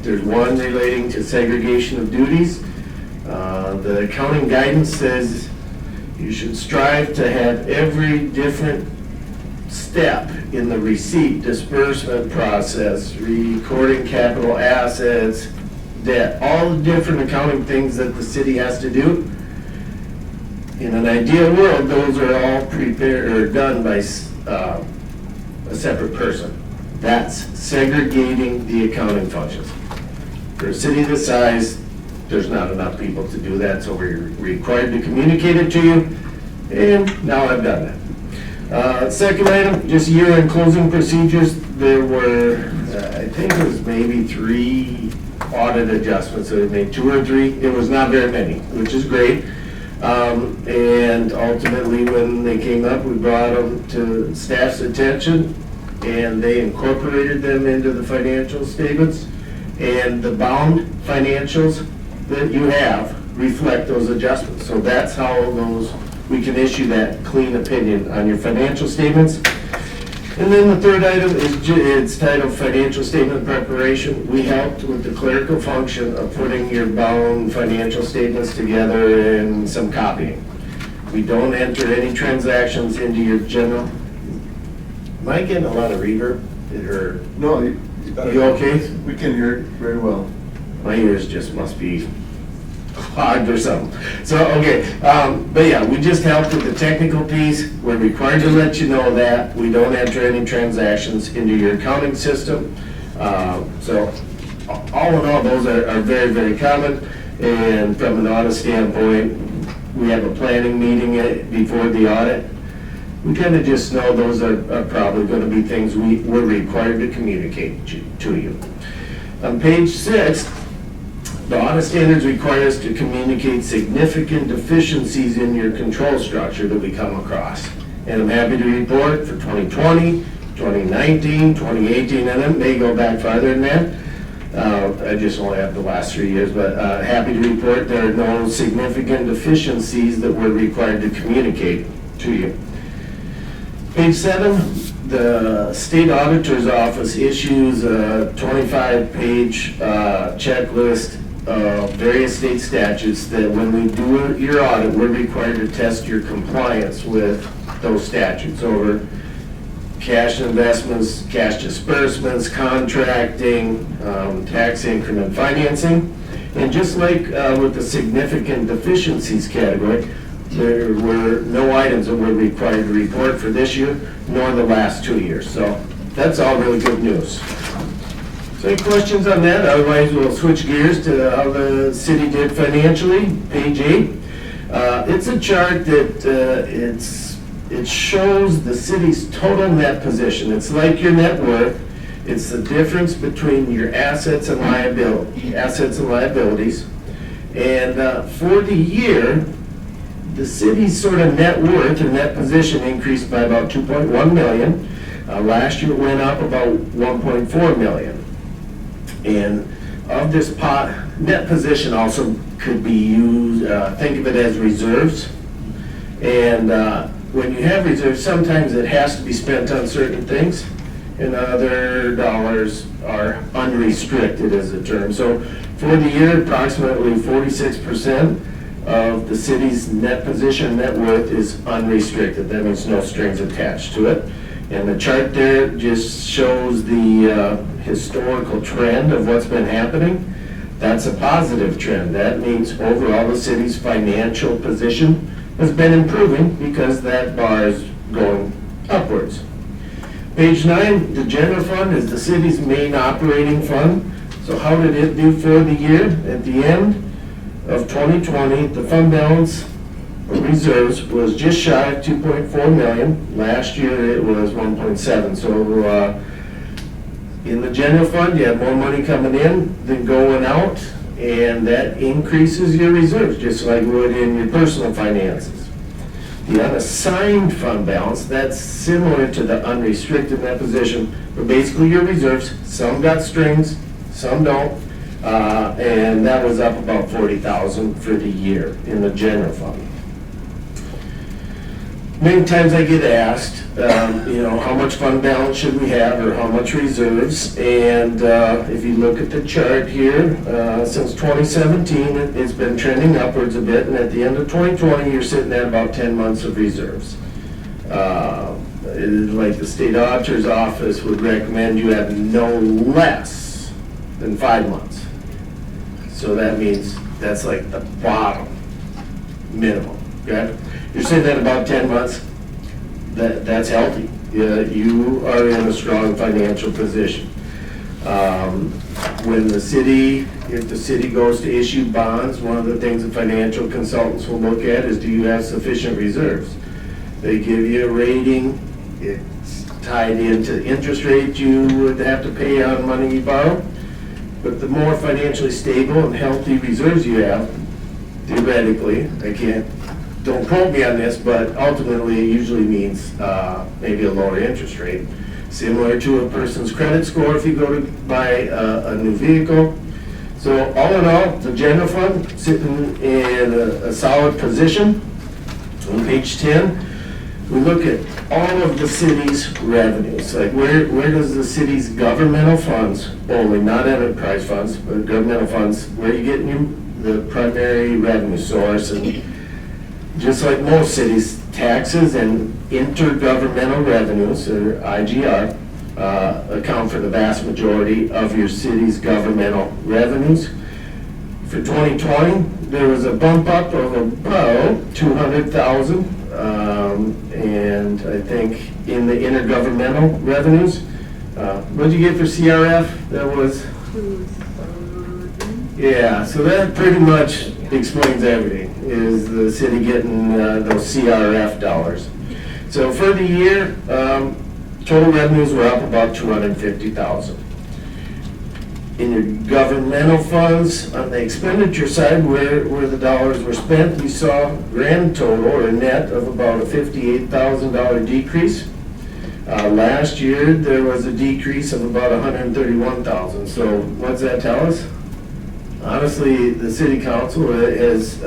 [SPEAKER 10] There's one relating to segregation of duties. The accounting guidance says you should strive to have every different step in the receipt disbursement process, recording capital assets, debt, all the different accounting things that the city has to do. In an ideal world, those are all prepared or done by a separate person. That's segregating the accounting functions. For a city this size, there's not enough people to do that, so we're required to communicate it to you, and now I've done that. Second item, just year-end closing procedures. There were, I think it was maybe 3 audit adjustments, so we made 2 or 3. It was not very many, which is great. And ultimately, when they came up, we brought them to staff's attention, and they incorporated them into the financial statements. And the bound financials that you have reflect those adjustments. So that's how we can issue that clean opinion on your financial statements. And then the third item is, it's titled Financial Statement Preparation. We helped with the clerical function of putting your bound financial statements together and some copying. We don't enter any transactions into your general. Am I getting a lot of reverb? Or
[SPEAKER 1] No, you
[SPEAKER 10] okay?
[SPEAKER 1] We can hear it very well.
[SPEAKER 10] My ears just must be clogged or something. So, okay, but yeah, we just helped with the technical piece. We're required to let you know that. We don't enter any transactions into your accounting system. So, all in all, those are very, very common. And from an audit standpoint, we have a planning meeting before the audit. We kind of just know those are probably going to be things we're required to communicate to you. On page 6, the audit standards require us to communicate significant deficiencies in your control structure that we come across. And I'm happy to report for 2020, 2019, 2018, and it may go back farther than that. I just only have the last 3 years, but happy to report there are no significant deficiencies that we're required to communicate to you. Page 7, the state auditor's office issues a 25-page checklist of various state statutes that when we do your audit, we're required to test your compliance with those statutes over cash investments, cash disbursements, contracting, tax increment financing. And just like with the significant deficiencies category, there were no items that were required to report for this year, nor the last 2 years. So that's all really good news. So any questions on that? Otherwise, we'll switch gears to how the city did financially. Page 8. It's a chart that it shows the city's total net position. It's like your net worth. It's the difference between your assets and liabilities. And for the year, the city's sort of net worth or net position increased by about 2.1 million. Last year it went up about 1.4 million. And of this pot, net position also could be used, think of it as reserves. And when you have reserves, sometimes it has to be spent on certain things, and other dollars are unrestricted as a term. So for the year, approximately 46% of the city's net position, net worth is unrestricted. That means no strings attached to it. And the chart there just shows the historical trend of what's been happening. That's a positive trend. That means overall the city's financial position has been improving because that bar is going upwards. Page 9, the general fund is the city's main operating fund. So how did it do for the year? At the end of 2020, the fund balance reserves was just shy of 2.4 million. Last year it was 1.7. So in the general fund, you have more money coming in than going out, and that increases your reserves, just like it would in your personal finances. The unassigned fund balance, that's similar to the unrestricted net position, but basically your reserves, some got strings, some don't, and that was up about 40,000 for the year in the general fund. Many times I get asked, how much fund balance should we have or how much reserves? And if you look at the chart here, since 2017, it's been trending upwards a bit. And at the end of 2020, you're sitting at about 10 months of reserves. Like the state auditor's office would recommend you have no less than 5 months. So that means that's like the bottom minimum, okay? You're sitting at about 10 months, that's healthy. you are in a strong financial position. When the city, if the city goes to issue bonds, one of the things the financial consultants will look at is, do you have sufficient reserves? They give you a rating, it's tied into interest rate you would have to pay on money you borrow. But the more financially stable and healthy reserves you have, theoretically, don't quote me on this, but ultimately it usually means maybe a lower interest rate. Similar to a person's credit score if you go to buy a new vehicle. So all in all, the general fund sitting in a solid position. On page 10, we look at all of the city's revenues. Like where does the city's governmental funds, only not enterprise funds, but governmental funds, where you get the primary revenue source. And just like most cities, taxes and intergovernmental revenues, or IGR, account for the vast majority of your city's governmental revenues. For 2020, there was a bump up of about 200,000, and I think in the intergovernmental revenues, what did you get for CRF? That was, yeah, so that pretty much explains everything, is the city getting those CRF dollars. So for the year, total revenues were up about 250,000. In your governmental funds, on the expenditure side, where the dollars were spent, we saw grand total or net of about a $58,000 decrease. Last year, there was a decrease of about 131,000. So what's that tell us? Honestly, the city council has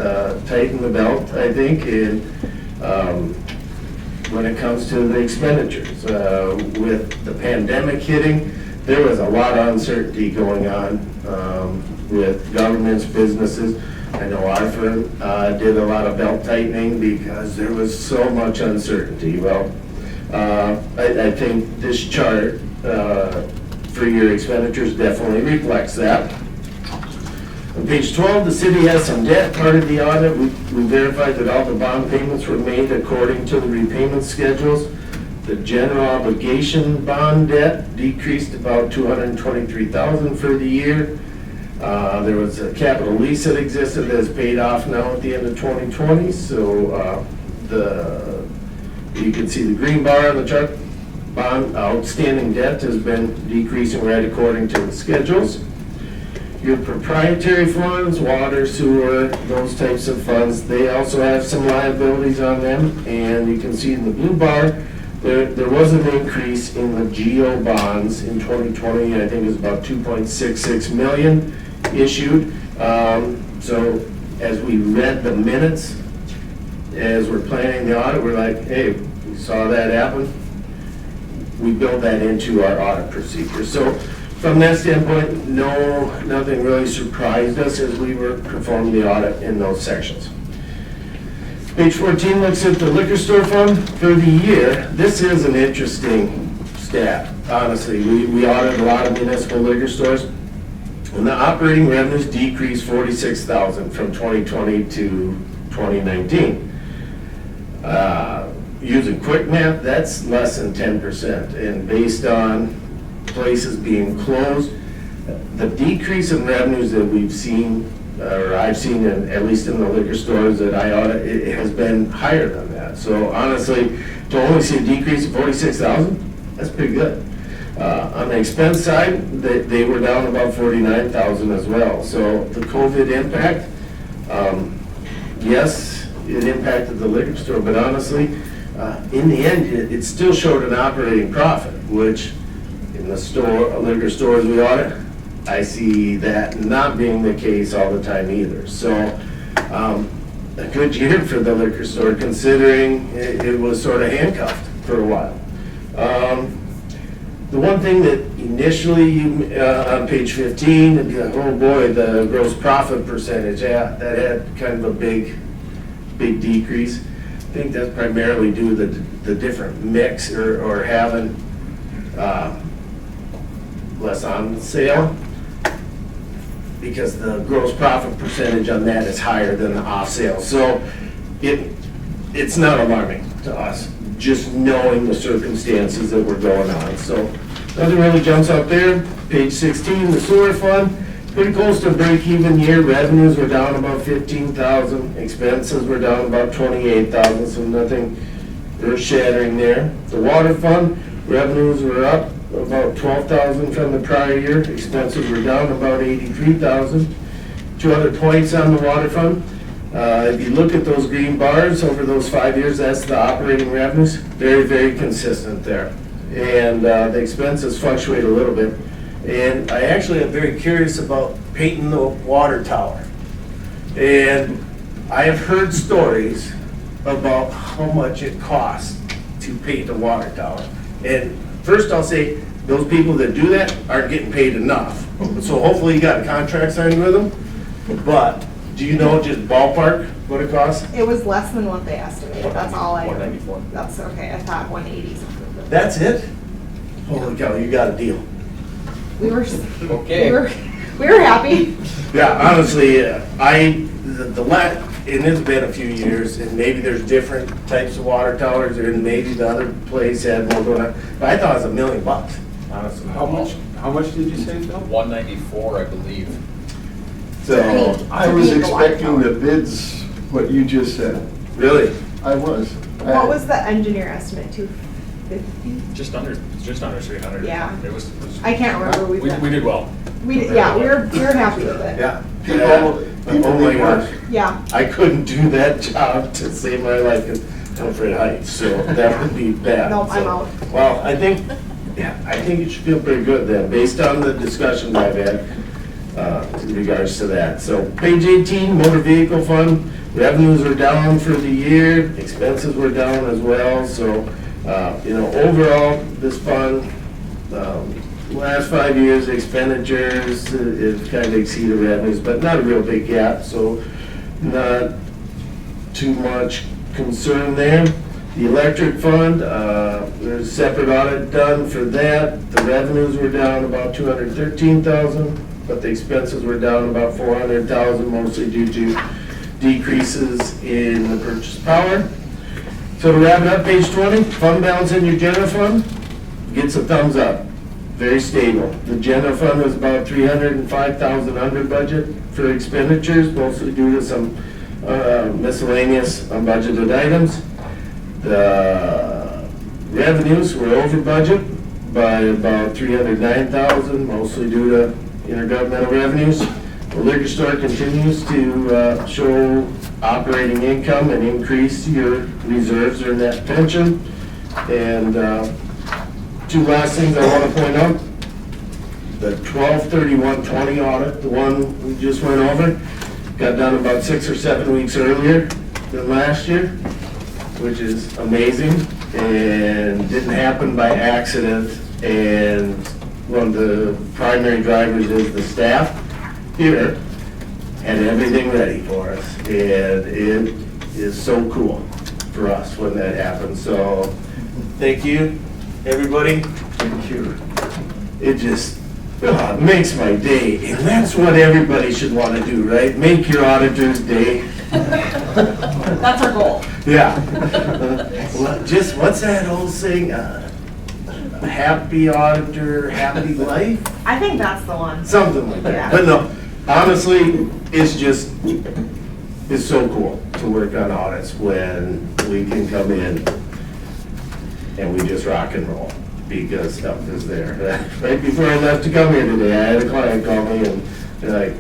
[SPEAKER 10] tightened the belt, I think, when it comes to the expenditures. With the pandemic hitting, there was a lot of uncertainty going on with governments, businesses. I know our firm did a lot of belt tightening because there was so much uncertainty. Well, I think this chart for your expenditures definitely reflects that. On page 12, the city has some debt. Part of the audit, we verified that all the bond payments were made according to the repayment schedules. The general obligation bond debt decreased about $223,000 for the year. There was a capital lease that existed that is paid off now at the end of 2020. So you can see the green bar on the chart. Bond outstanding debt has been decreasing right according to the schedules. Your proprietary funds, water, sewer, those types of funds, they also have some liabilities on them. And you can see in the blue bar, there was an increase in the GO bonds in 2020. I think it was about 2.66 million issued. So as we read the minutes, as we're planning the audit, we're like, hey, we saw that happen. We built that into our audit procedure. So from that standpoint, nothing really surprised us as we were performing the audit in those sections. Page 14 looks at the liquor store fund for the year. This is an interesting stat, honestly. We audited a lot of municipal liquor stores, and the operating revenues decreased $46,000 from 2020 to 2019. Using quick math, that's less than 10%, and based on places being closed, the decrease in revenues that we've seen, or I've seen at least in the liquor stores that I audit, it has been higher than that. So honestly, to only see a decrease of 46,000, that's pretty good. On the expense side, they were down about 49,000 as well. So the COVID impact, yes, it impacted the liquor store, but honestly, in the end, it still showed an operating profit, which in the liquor stores we audit, I see that not being the case all the time either. So a good year for the liquor store, considering it was sort of handcuffed for a while. The one thing that initially, on page 15, oh boy, the gross profit percentage, yeah, that had kind of a big decrease. I think that's primarily due to the different mix or having less on sale, because the gross profit percentage on that is higher than the off sale. So it's not alarming to us. just knowing the circumstances that were going on. So nothing really jumps out there. Page 16, the sewer fund, pretty close to a break-even year. Revenues were down about 15,000, expenses were down about 28,000, so nothing earth-shattering there. The water fund, revenues were up about 12,000 from the prior year, expenses were down about 83,000. 200 points on the water fund. If you look at those green bars over those 5 years, that's the operating revenues, very, very consistent there. And the expenses fluctuate a little bit. And I actually am very curious about painting the water tower. And I have heard stories about how much it costs to paint a water tower. And first I'll say, those people that do that aren't getting paid enough. So hopefully you got a contract signed with them. But do you know just ballpark what it costs?
[SPEAKER 7] It was less than what they estimated, that's all I.
[SPEAKER 5] 194.
[SPEAKER 7] That's okay, I thought 180 something. but
[SPEAKER 10] That's it? Holy cow, you got a deal.
[SPEAKER 7] We were,
[SPEAKER 5] Okay.
[SPEAKER 7] we were happy.
[SPEAKER 10] Yeah, honestly, and it's been a few years, and maybe there's different types of water towers, and maybe the other place had more going on, but I thought it was $1 million, honestly.
[SPEAKER 4] How much did you say, Phil?
[SPEAKER 5] 194, I believe.
[SPEAKER 10] So,
[SPEAKER 1] I was expecting the bids, what you just said.
[SPEAKER 10] really,
[SPEAKER 1] I was.
[SPEAKER 7] What was the engineer estimate, 250?
[SPEAKER 6] Just under 300.
[SPEAKER 7] Yeah.
[SPEAKER 6] It was,
[SPEAKER 7] I can't remember,
[SPEAKER 6] we did well.
[SPEAKER 7] we were happy with it.
[SPEAKER 10] yeah.
[SPEAKER 1] People
[SPEAKER 10] Oh my
[SPEAKER 1] need
[SPEAKER 10] gosh.
[SPEAKER 1] work.
[SPEAKER 7] Yeah,
[SPEAKER 10] I couldn't do that job to save my life because I'm afraid of heights, so that would be bad.
[SPEAKER 7] Nope, I'm
[SPEAKER 10] So,
[SPEAKER 7] out.
[SPEAKER 10] Well, I think you should feel pretty good then, based on the discussions I've had in regards to that. So page 18, motor vehicle fund, revenues are down for the year, expenses were down as well. So, overall, this fund, last 5 years, expenditures have kind of exceeded revenues, but not a real big gap, so not too much concern there. The electric fund, there's a separate audit done for that. The revenues were down about 213,000, but the expenses were down about 400,000, mostly due to decreases in the purchase power. So to wrap it up, page 20, fund balance in your general fund gets a thumbs up. Very stable. The general fund was about 305,000 under budget for expenditures, mostly due to some miscellaneous unbudgeted items. The revenues were over budget by about 309,000, mostly due to intergovernmental revenues. The liquor store continues to show operating income and increase your reserves or net pension. And two last things I want to point out. The 12/31/20 audit, the one we just went over, got done about 6 or 7 weeks earlier than last year, which is amazing, and didn't happen by accident. And one of the primary drivers is the staff here had everything ready for us, and it is so cool for us when that happens. So, thank you, everybody.
[SPEAKER 1] Thank you.
[SPEAKER 10] It just makes my day, and that's what everybody should want to do, right? Make your auditor's day.
[SPEAKER 7] that's our goal.
[SPEAKER 10] Yeah. Just, what's that old saying? Happy auditor, happy life?
[SPEAKER 7] I think that's the one.
[SPEAKER 10] Something like
[SPEAKER 7] Yeah.
[SPEAKER 10] that. But no, honestly, it's so cool to work on audits when we can come in and we just rock and roll because stuff is there. Right before I left to come here today, I had a client call me and they're like,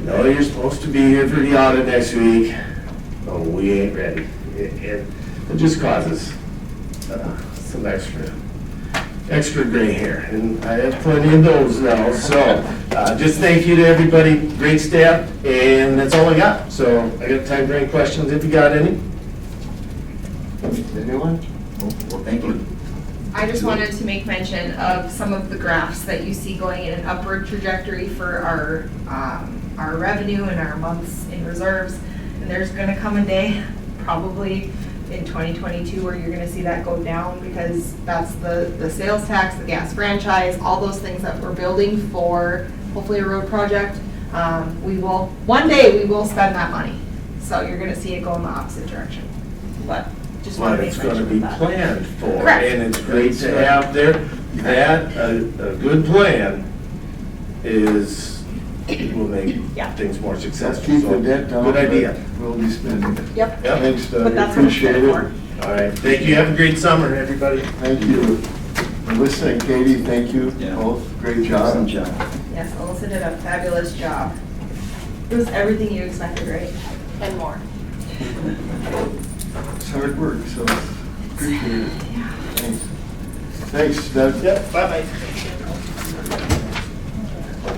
[SPEAKER 10] no, you're supposed to be here for the audit next week. Oh, we ain't ready. It just causes some extra gray hair, and I have plenty of those now. So just thank you to everybody, great staff, and that's all I got. So I got time for any questions if you got any.
[SPEAKER 1] Anyone?
[SPEAKER 2] Well, thank you.
[SPEAKER 7] I just wanted to make mention of some of the graphs that you see going in an upward trajectory for our revenue and our months in reserves. And there's gonna come a day, probably in 2022, where you're gonna see that go down because that's the sales tax, the gas franchise, all those things that we're building for hopefully a road project. One day we will spend that money. So you're gonna see it go in the opposite direction. But just want
[SPEAKER 10] what
[SPEAKER 7] to make
[SPEAKER 10] it's gonna
[SPEAKER 7] mention
[SPEAKER 10] be
[SPEAKER 7] of that.
[SPEAKER 10] planned for.
[SPEAKER 7] Correct.
[SPEAKER 10] And it's great to have there, that, a good plan will make
[SPEAKER 7] Yeah.
[SPEAKER 10] things more
[SPEAKER 1] Let's
[SPEAKER 10] successful.
[SPEAKER 1] keep
[SPEAKER 10] So,
[SPEAKER 1] the debt down.
[SPEAKER 10] Good idea.
[SPEAKER 1] but We'll be spending it.
[SPEAKER 7] Yep.
[SPEAKER 10] Yep.
[SPEAKER 1] Thanks, Doug,
[SPEAKER 7] But that's what it's
[SPEAKER 1] appreciate
[SPEAKER 7] for.
[SPEAKER 1] it.
[SPEAKER 10] All right, thank you, have a great summer, everybody.
[SPEAKER 1] Thank you. Melissa and Katie, thank you
[SPEAKER 2] Yeah.
[SPEAKER 1] both, great
[SPEAKER 2] Awesome
[SPEAKER 1] job.
[SPEAKER 2] job.
[SPEAKER 7] Yes, Alyssa did a fabulous job. It was everything you expected, right? And more.
[SPEAKER 1] It's hard work, so appreciate it. Thanks. Thanks, Doug.
[SPEAKER 10] Yep, bye-bye.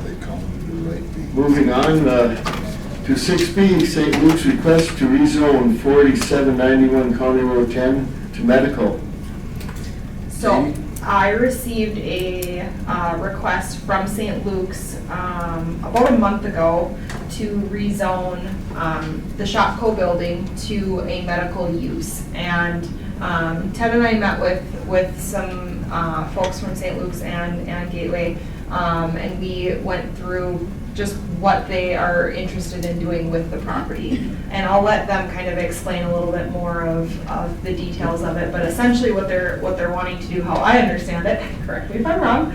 [SPEAKER 8] They come to the right people.
[SPEAKER 1] Moving on to 6B, St. Luke's request to rezone 4791 County Road 10 to medical.
[SPEAKER 7] So I received a request from St. Luke's about a month ago to rezone the Shopco building to a medical use. And Ted and I met with some folks from St. Luke's and Gateway, and we went through just what they are interested in doing with the property. And I'll let them kind of explain a little bit more of the details of it, but essentially what they're wanting to do, how I understand it, correct me if I'm wrong,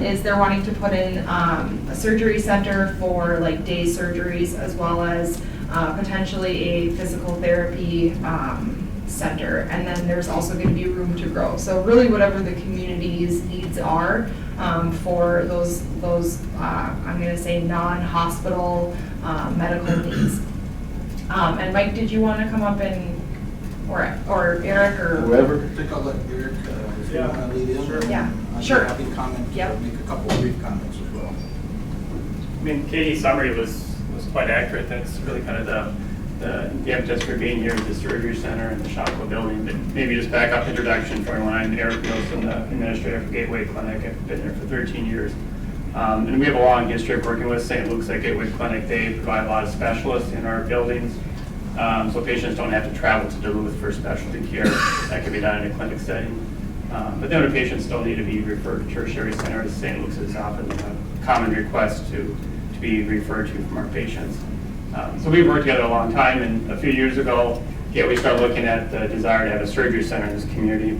[SPEAKER 7] is they're wanting to put in a surgery center for like day surgeries, as well as potentially a physical therapy center, and then there's also going to be room to grow. So really whatever the community's needs are for those I'm going to say non-hospital medical needs. And Mike, did you want to come up and, or Eric, or?
[SPEAKER 1] Whoever.
[SPEAKER 11] I think I'll let Eric, if you want to lead in. Sure.
[SPEAKER 7] Yeah,
[SPEAKER 11] I'd
[SPEAKER 7] sure.
[SPEAKER 11] be happy to comment,
[SPEAKER 7] Yep.
[SPEAKER 11] make a couple of brief comments as well.
[SPEAKER 12] I mean, Katie's summary was quite accurate. That's really kind of the impetus for being here at the surgery center and the Shopko building. But maybe just back up introduction for everyone. I'm Eric Nielsen, the administrator for Gateway Clinic. I've been there for 13 years. And we have a long history of working with St. Luke's at Gateway Clinic. They provide a lot of specialists in our buildings. So patients don't have to travel to Duluth for specialty care. That can be done in a clinic setting. But then the patients still need to be referred to tertiary centers. St. Luke's is often a common request to be referred to from our patients. So we've worked together a long time, and a few years ago, we started looking at the desire to have a surgery center in this community.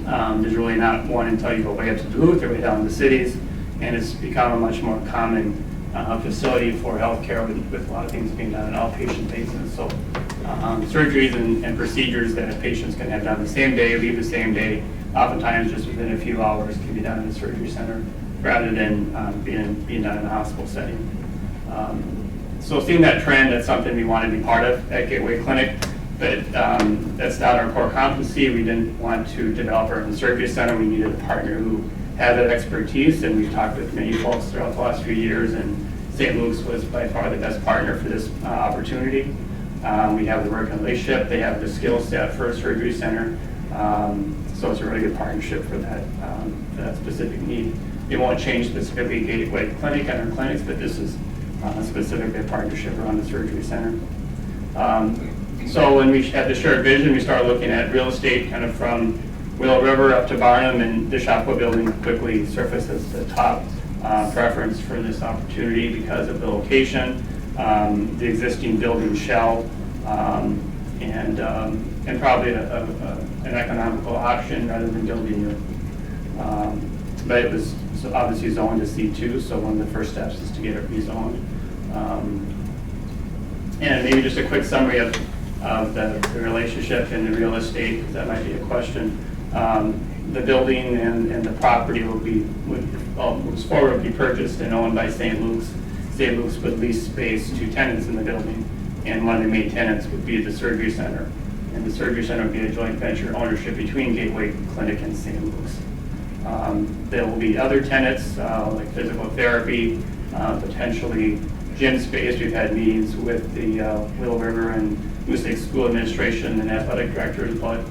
[SPEAKER 12] There's really not one until you go way up to Duluth or way down in the cities, and it's become a much more common facility for healthcare with a lot of things being done on an outpatient basis. So surgeries and procedures that patients can have done the same day, leave the same day, oftentimes just within a few hours can be done in the surgery center rather than being done in a hospital setting. So seeing that trend, that's something we want to be part of at Gateway Clinic, but that's not our core competency. We didn't want to develop our own surgery center. We needed a partner who had that expertise, and we've talked with many folks throughout the last few years, and St. Luke's was by far the best partner for this opportunity. We have the working relationship. They have the skill set for a surgery center. So it's a really good partnership for that specific need. It won't change specifically Gateway Clinic and our clinics, but this is specifically a partnership around the surgery center. So when we had the shared vision, we started looking at real estate kind of from Willow River up to Barnum, and the Shopko building quickly surfaced as the top preference for this opportunity because of the location, the existing building shell, and probably an economical option rather than building new. But it was obviously zoned to C2, so one of the first steps is to get it rezoned. And maybe just a quick summary of the relationship in the real estate, because that might be a question. The building and the property would be purchased and owned by St. Luke's. St. Luke's would lease space to tenants in the building, and one of the main tenants would be the surgery center. And the surgery center would be a joint venture ownership between Gateway Clinic and St. Luke's. There will be other tenants like physical therapy, potentially gym space. We've had meetings with the Willow River and Moose Lake School Administration and athletic directors about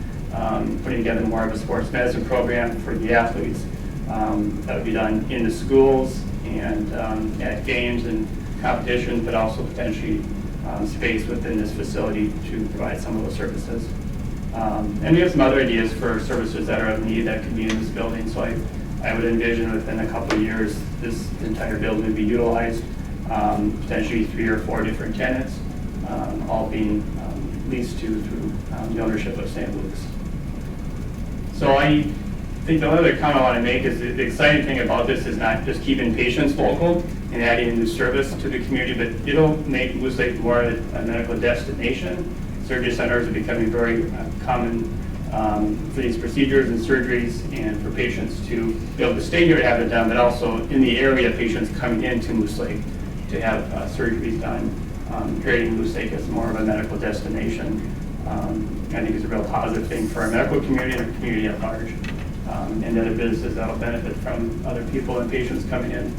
[SPEAKER 12] putting together more of a sports medicine program for the athletes. That would be done in the schools and at games and competitions, but also potentially space within this facility to provide some of those services. And we have some other ideas for services that are of need that can be in this building. So I would envision within a couple of years, this entire building would be utilized, potentially 3 or 4 different tenants, all being leased to through the ownership of St. Luke's. So I think the other comment I want to make is the exciting thing about this is not just keeping patients local and adding a new service to the community, but it'll make Moose Lake more a medical destination. Surgery centers are becoming very common for these procedures and surgeries, and for patients to be able to stay here to have it done, but also in the area, patients coming into Moose Lake to have surgeries done, creating Moose Lake as more of a medical destination. I think is a real positive thing for our medical community and our community at large, and other businesses that will benefit from other people and patients coming in.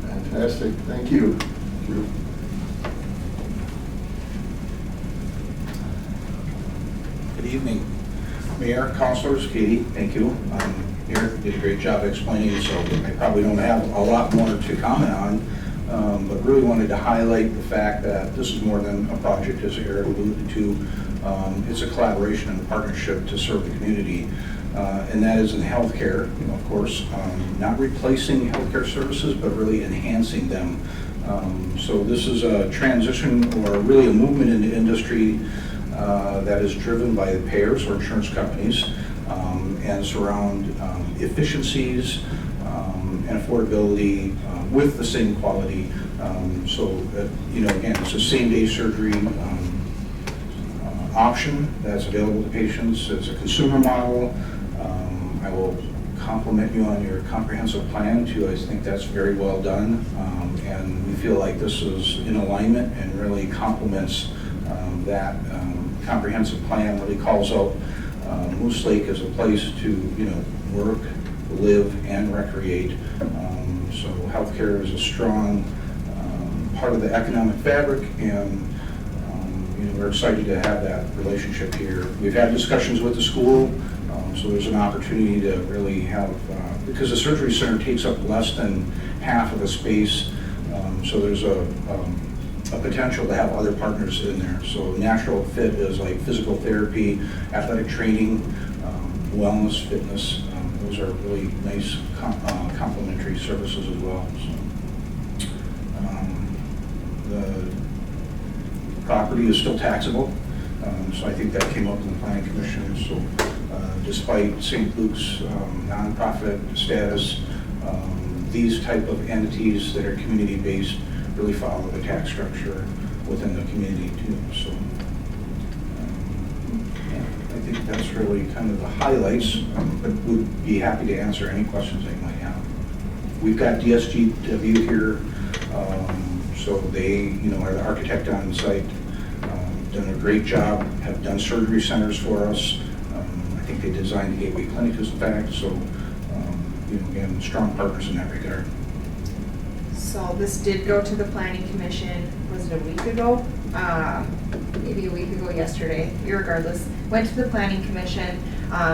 [SPEAKER 1] Fantastic, thank you.
[SPEAKER 11] Good evening, Mayor, councilors, Katie, thank you. Eric did a great job explaining, so I probably don't have a lot more to comment on, but really wanted to highlight the fact that this is more than a project, as Eric alluded to. It's a collaboration and a partnership to serve the community, and that is in healthcare, of course, not replacing healthcare services, but really enhancing them. So this is a transition, or really a movement in the industry that is driven by the payers or insurance companies, and surround efficiencies and affordability with the same quality. Again, it's a same-day surgery option that's available to patients. It's a consumer model. I will compliment you on your comprehensive plan too. I think that's very well done, and we feel like this is in alignment and really complements that comprehensive plan. Really calls out Moose Lake as a place to work, live, and recreate. So healthcare is a strong part of the economic fabric, and we're excited to have that relationship here. We've had discussions with the school, so there's an opportunity to really have, because the surgery center takes up less than half of the space, so there's a potential to have other partners in there. So natural fit is like physical therapy, athletic training, wellness, fitness. Those are really nice complementary services as well. So, the property is still taxable, so I think that came up in the planning commission. So despite St. Luke's nonprofit status, these type of entities that are community-based really follow the tax structure within the community too. So I think that's really kind of the highlights, but we'd be happy to answer any questions they might have. We've got DSGW here, so they are the architect on site, done a great job, have done surgery centers for us. I think they designed the Gateway Clinic as a fact, so again, strong partners in that regard.
[SPEAKER 7] So this did go to the planning commission, was it a week ago? Maybe a week ago yesterday, regardless. Went to the planning commission.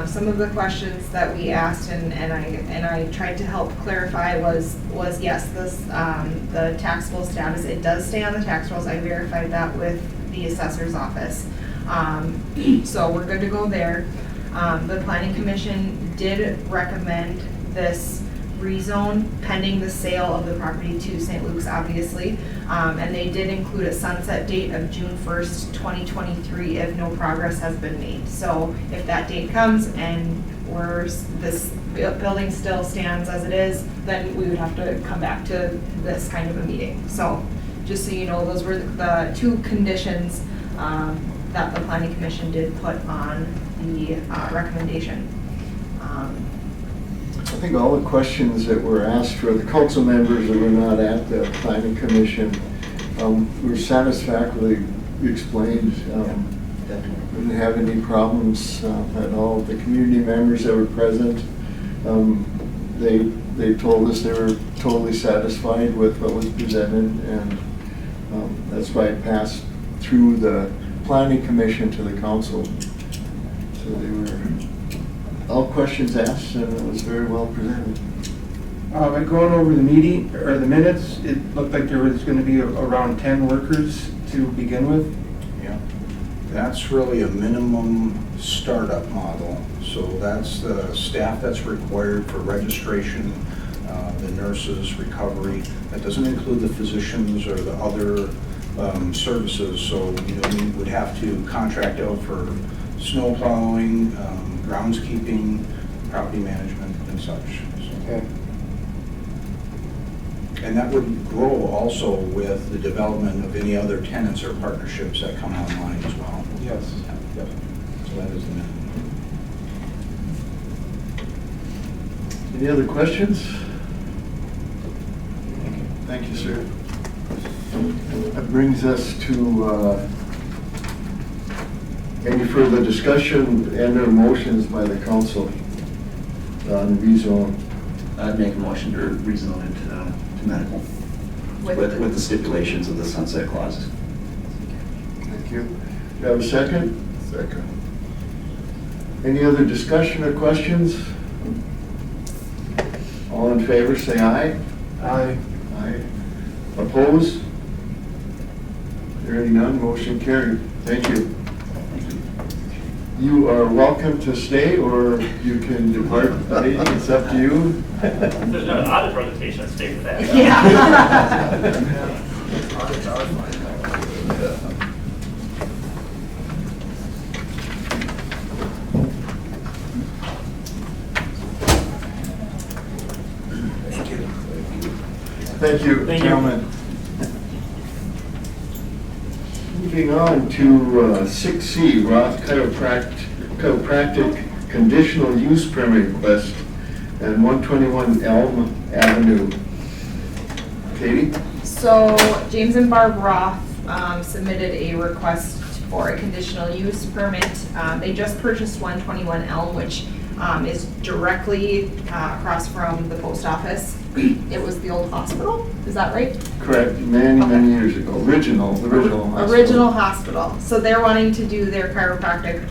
[SPEAKER 7] Some of the questions that we asked and I tried to help clarify was yes, this the taxable status, it does stay on the tax rolls. I verified that with the assessor's office. So we're good to go there. The planning commission did recommend this rezone pending the sale of the property to St. Luke's, obviously. And they did include a sunset date of June 1st, 2023 if no progress has been made. So if that date comes and this building still stands as it is, then we would have to come back to this kind of a meeting. So just so you know, those were the two conditions that the planning commission did put on the recommendation.
[SPEAKER 1] I think all the questions that were asked for the council members that were not at the planning commission were satisfactorily explained. Didn't have any problems at all. The community members that were present, they told us they were totally satisfied with what was presented, and that's why it passed through the planning commission to the council. So they were all questions asked, and it was very well presented.
[SPEAKER 4] By going over the meeting, or the minutes, it looked like there was going to be around 10 workers to begin with.
[SPEAKER 11] Yeah, that's really a minimum startup model. So that's the staff that's required for registration, the nurses, recovery. That doesn't include the physicians or the other services, so, you know, we would have to contract out for snow plowing, groundskeeping, property management and such. So.
[SPEAKER 4] Okay.
[SPEAKER 11] And that would grow also with the development of any other tenants or partnerships that come online as well.
[SPEAKER 4] Yes.
[SPEAKER 11] Yep. So that is the minimum.
[SPEAKER 1] Any other questions? Thank you, sir. That brings us to any further discussion and/or motions by the council on rezone.
[SPEAKER 2] I'd make a motion to rezone it to medical with the stipulations of the sunset clause.
[SPEAKER 1] Thank you. Do you have a second?
[SPEAKER 8] Second.
[SPEAKER 1] Any other discussion or questions? All in favor, say aye.
[SPEAKER 4] Aye.
[SPEAKER 1] Aye. Opposed? Hearing none, motion carried. Thank you. You are welcome to stay, or you can depart. It's up to you.
[SPEAKER 12] There's no audit presentation, stay for that.
[SPEAKER 1] Thank you,
[SPEAKER 12] Thank you.
[SPEAKER 1] gentlemen. Moving on to 6C, Roth Chiropractic Conditional Use Permit Request at 121 Elm Avenue. Katie?
[SPEAKER 7] So James and Barb Roth submitted a request for a conditional use permit. They just purchased 121 Elm, which is directly across from the post office. It was the old hospital, is that right?
[SPEAKER 1] Correct, many years ago. Original hospital.
[SPEAKER 7] Original hospital. So they're wanting to do their chiropractic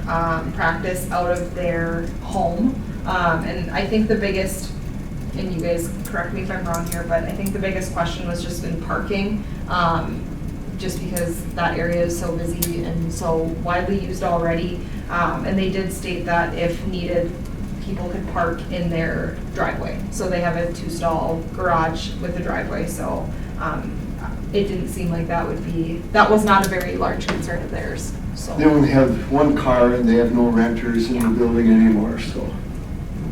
[SPEAKER 7] practice out of their home. And I think the biggest, and you guys correct me if I'm wrong here, but I think the biggest question was just in parking. Just because that area is so busy and so widely used already. And they did state that if needed, people could park in their driveway. So they have a 2-stall garage with a driveway, so it didn't seem like that was not a very large concern of theirs, so.
[SPEAKER 1] They only have one car and they have no renters in the building anymore, so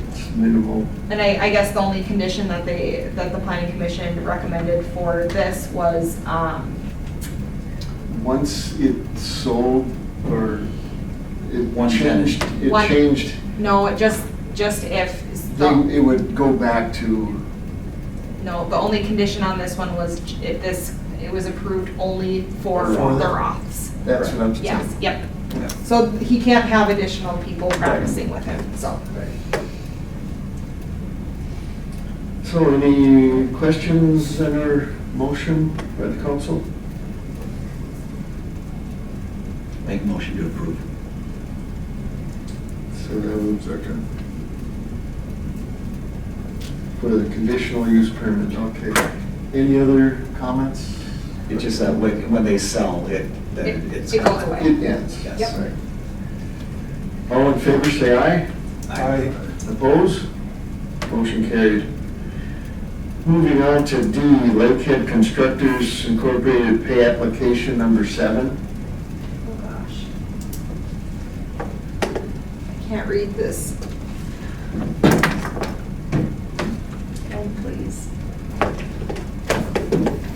[SPEAKER 1] it's minimal.
[SPEAKER 7] And I guess the only condition that the planning commission recommended for this was,
[SPEAKER 1] Once it sold or it
[SPEAKER 2] One
[SPEAKER 1] changed,
[SPEAKER 7] One-
[SPEAKER 1] it changed,
[SPEAKER 7] no, just if,
[SPEAKER 1] it would go back to,
[SPEAKER 7] no, the only condition on this one was if it was approved only for the Roths.
[SPEAKER 1] that's what I'm saying.
[SPEAKER 7] Yes, yep. So he can't have additional people practicing with him, so.
[SPEAKER 1] So any questions on our motion by the council?
[SPEAKER 2] Make a motion to approve.
[SPEAKER 1] So that would
[SPEAKER 8] Second.
[SPEAKER 1] for the conditional use permit, okay. Any other comments?
[SPEAKER 2] It's just that when they sell it, then it's.
[SPEAKER 7] It goes away.
[SPEAKER 1] It ends.
[SPEAKER 2] Yes.
[SPEAKER 7] Yep.
[SPEAKER 1] Right. All in favor, say aye.
[SPEAKER 4] Aye.
[SPEAKER 1] Opposed? Motion carried. Moving on to D, Lakehead Constructors Incorporated Pay Application Number 7.
[SPEAKER 7] Oh, gosh. I can't read this. Oh, please.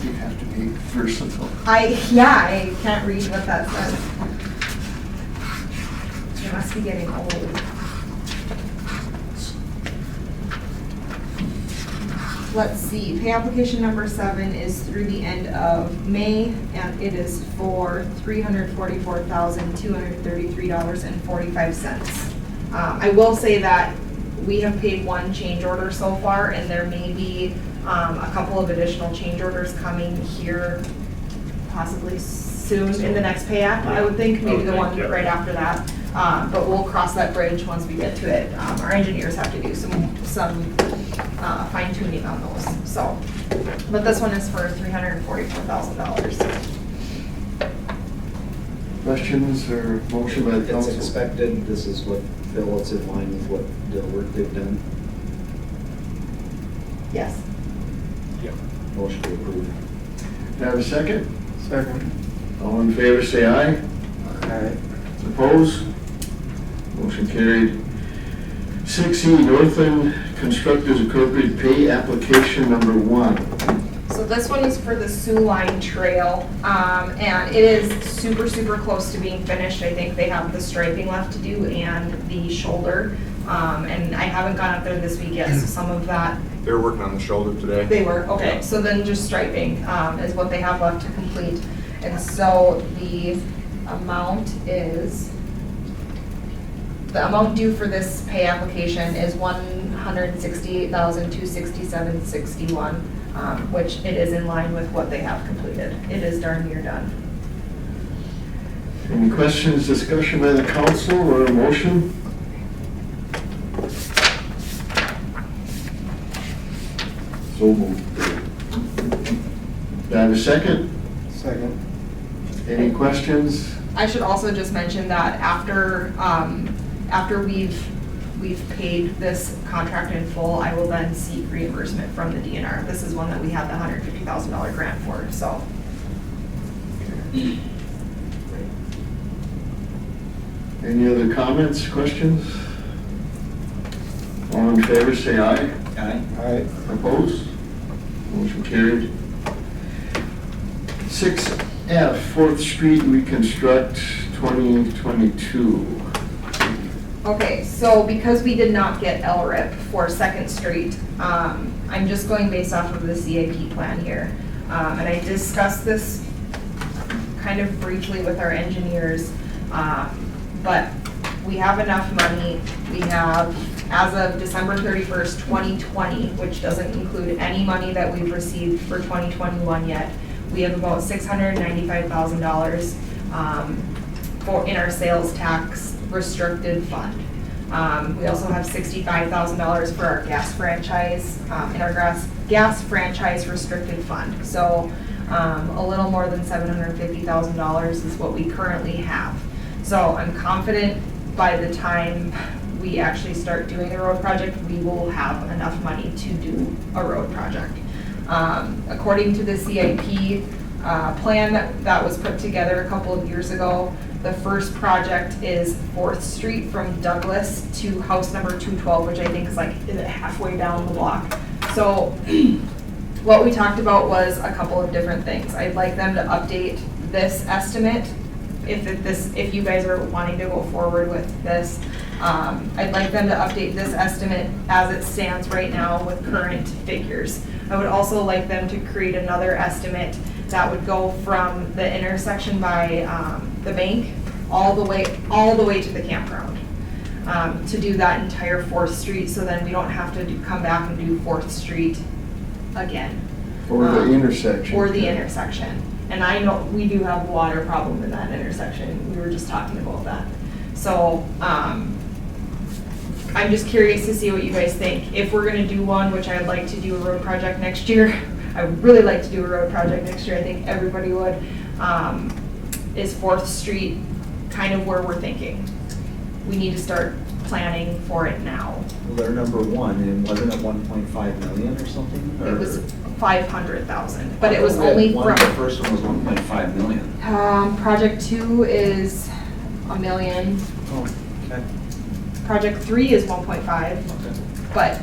[SPEAKER 1] You have to be versatile.
[SPEAKER 7] I can't read what that says. I must be getting old. Let's see, pay application number 7 is through the end of May, and it is for $344,233.45. I will say that we have paid one change order so far, and there may be a couple of additional change orders coming here possibly soon in the next pay app, I would think, maybe the one right after that. But we'll cross that bridge once we get to it. Our engineers have to do some fine tuning on those, so. But this one is for $344,000.
[SPEAKER 1] Questions or motion by the
[SPEAKER 9] It's
[SPEAKER 1] council?
[SPEAKER 9] expected, this is what, Phil, it's in line with what the work they've done.
[SPEAKER 7] Yes.
[SPEAKER 9] Motion to approve.
[SPEAKER 1] Do I have a second?
[SPEAKER 4] Second.
[SPEAKER 1] All in favor, say aye.
[SPEAKER 4] Aye.
[SPEAKER 1] Opposed? Motion carried. 6E, Northland Constructors Appropriate Pay Application Number 1.
[SPEAKER 7] So this one is for the Sioux Line Trail, and it is super, super close to being finished. I think they have the striping left to do and the shoulder. And I haven't gone up there this week yet, so some of that,
[SPEAKER 3] They were working on the shoulder today.
[SPEAKER 7] they were, okay. So then just striping is what they have left to complete. And so the amount is, the amount due for this pay application is $168,267.61, which it is in line with what they have completed. It is darn near done.
[SPEAKER 1] Any questions, discussion by the council, or a motion?
[SPEAKER 8] So moved.
[SPEAKER 1] Do I have a second?
[SPEAKER 4] Second.
[SPEAKER 1] Any questions?
[SPEAKER 7] I should also just mention that after we've paid this contract in full, I will then seek reimbursement from the DNR. This is one that we had the $150,000 grant for, so.
[SPEAKER 1] Any other comments, questions? All in favor, say aye.
[SPEAKER 2] Aye.
[SPEAKER 4] Aye.
[SPEAKER 1] Opposed? Motion carried. 6F, 4th Street Reconstruct 2022.
[SPEAKER 7] Okay, so because we did not get LRIP for 2nd Street, I'm just going based off of the CIP plan here. And I discussed this kind of briefly with our engineers, but we have enough money. We have, as of December 31st, 2020, which doesn't include any money that we've received for 2021 yet, we have about $695,000 in our sales tax restricted fund. We also have $65,000 for our gas franchise, in our gas franchise restricted fund. So a little more than $750,000 is what we currently have. So I'm confident by the time we actually start doing the road project, we will have enough money to do a road project. According to the CIP plan that was put together a couple of years ago, the first project is 4th Street from Douglas to house number 212, which I think is like halfway down the block. So what we talked about was a couple of different things. I'd like them to update this estimate if you guys are wanting to go forward with this. I'd like them to update this estimate as it stands right now with current figures. I would also like them to create another estimate that would go from the intersection by the bank all the way to the campground, to do that entire 4th Street, so then we don't have to come back and do 4th Street again.
[SPEAKER 1] Or the intersection.
[SPEAKER 7] Or the intersection. And I know we do have a water problem in that intersection. We were just talking about that. So I'm just curious to see what you guys think. If we're gonna do one, which I'd like to do a road project next year, I would really like to do a road project next year, I think everybody would, is 4th Street kind of where we're thinking? We need to start planning for it now.
[SPEAKER 9] Well, they're number one, and wasn't it 1.5 million or something?
[SPEAKER 7] It was 500,000, but it was only
[SPEAKER 9] The
[SPEAKER 7] from,
[SPEAKER 9] first one was 1.5 million.
[SPEAKER 7] project 2 is $1 million.
[SPEAKER 9] Oh, okay.
[SPEAKER 7] Project 3 is 1.5, but,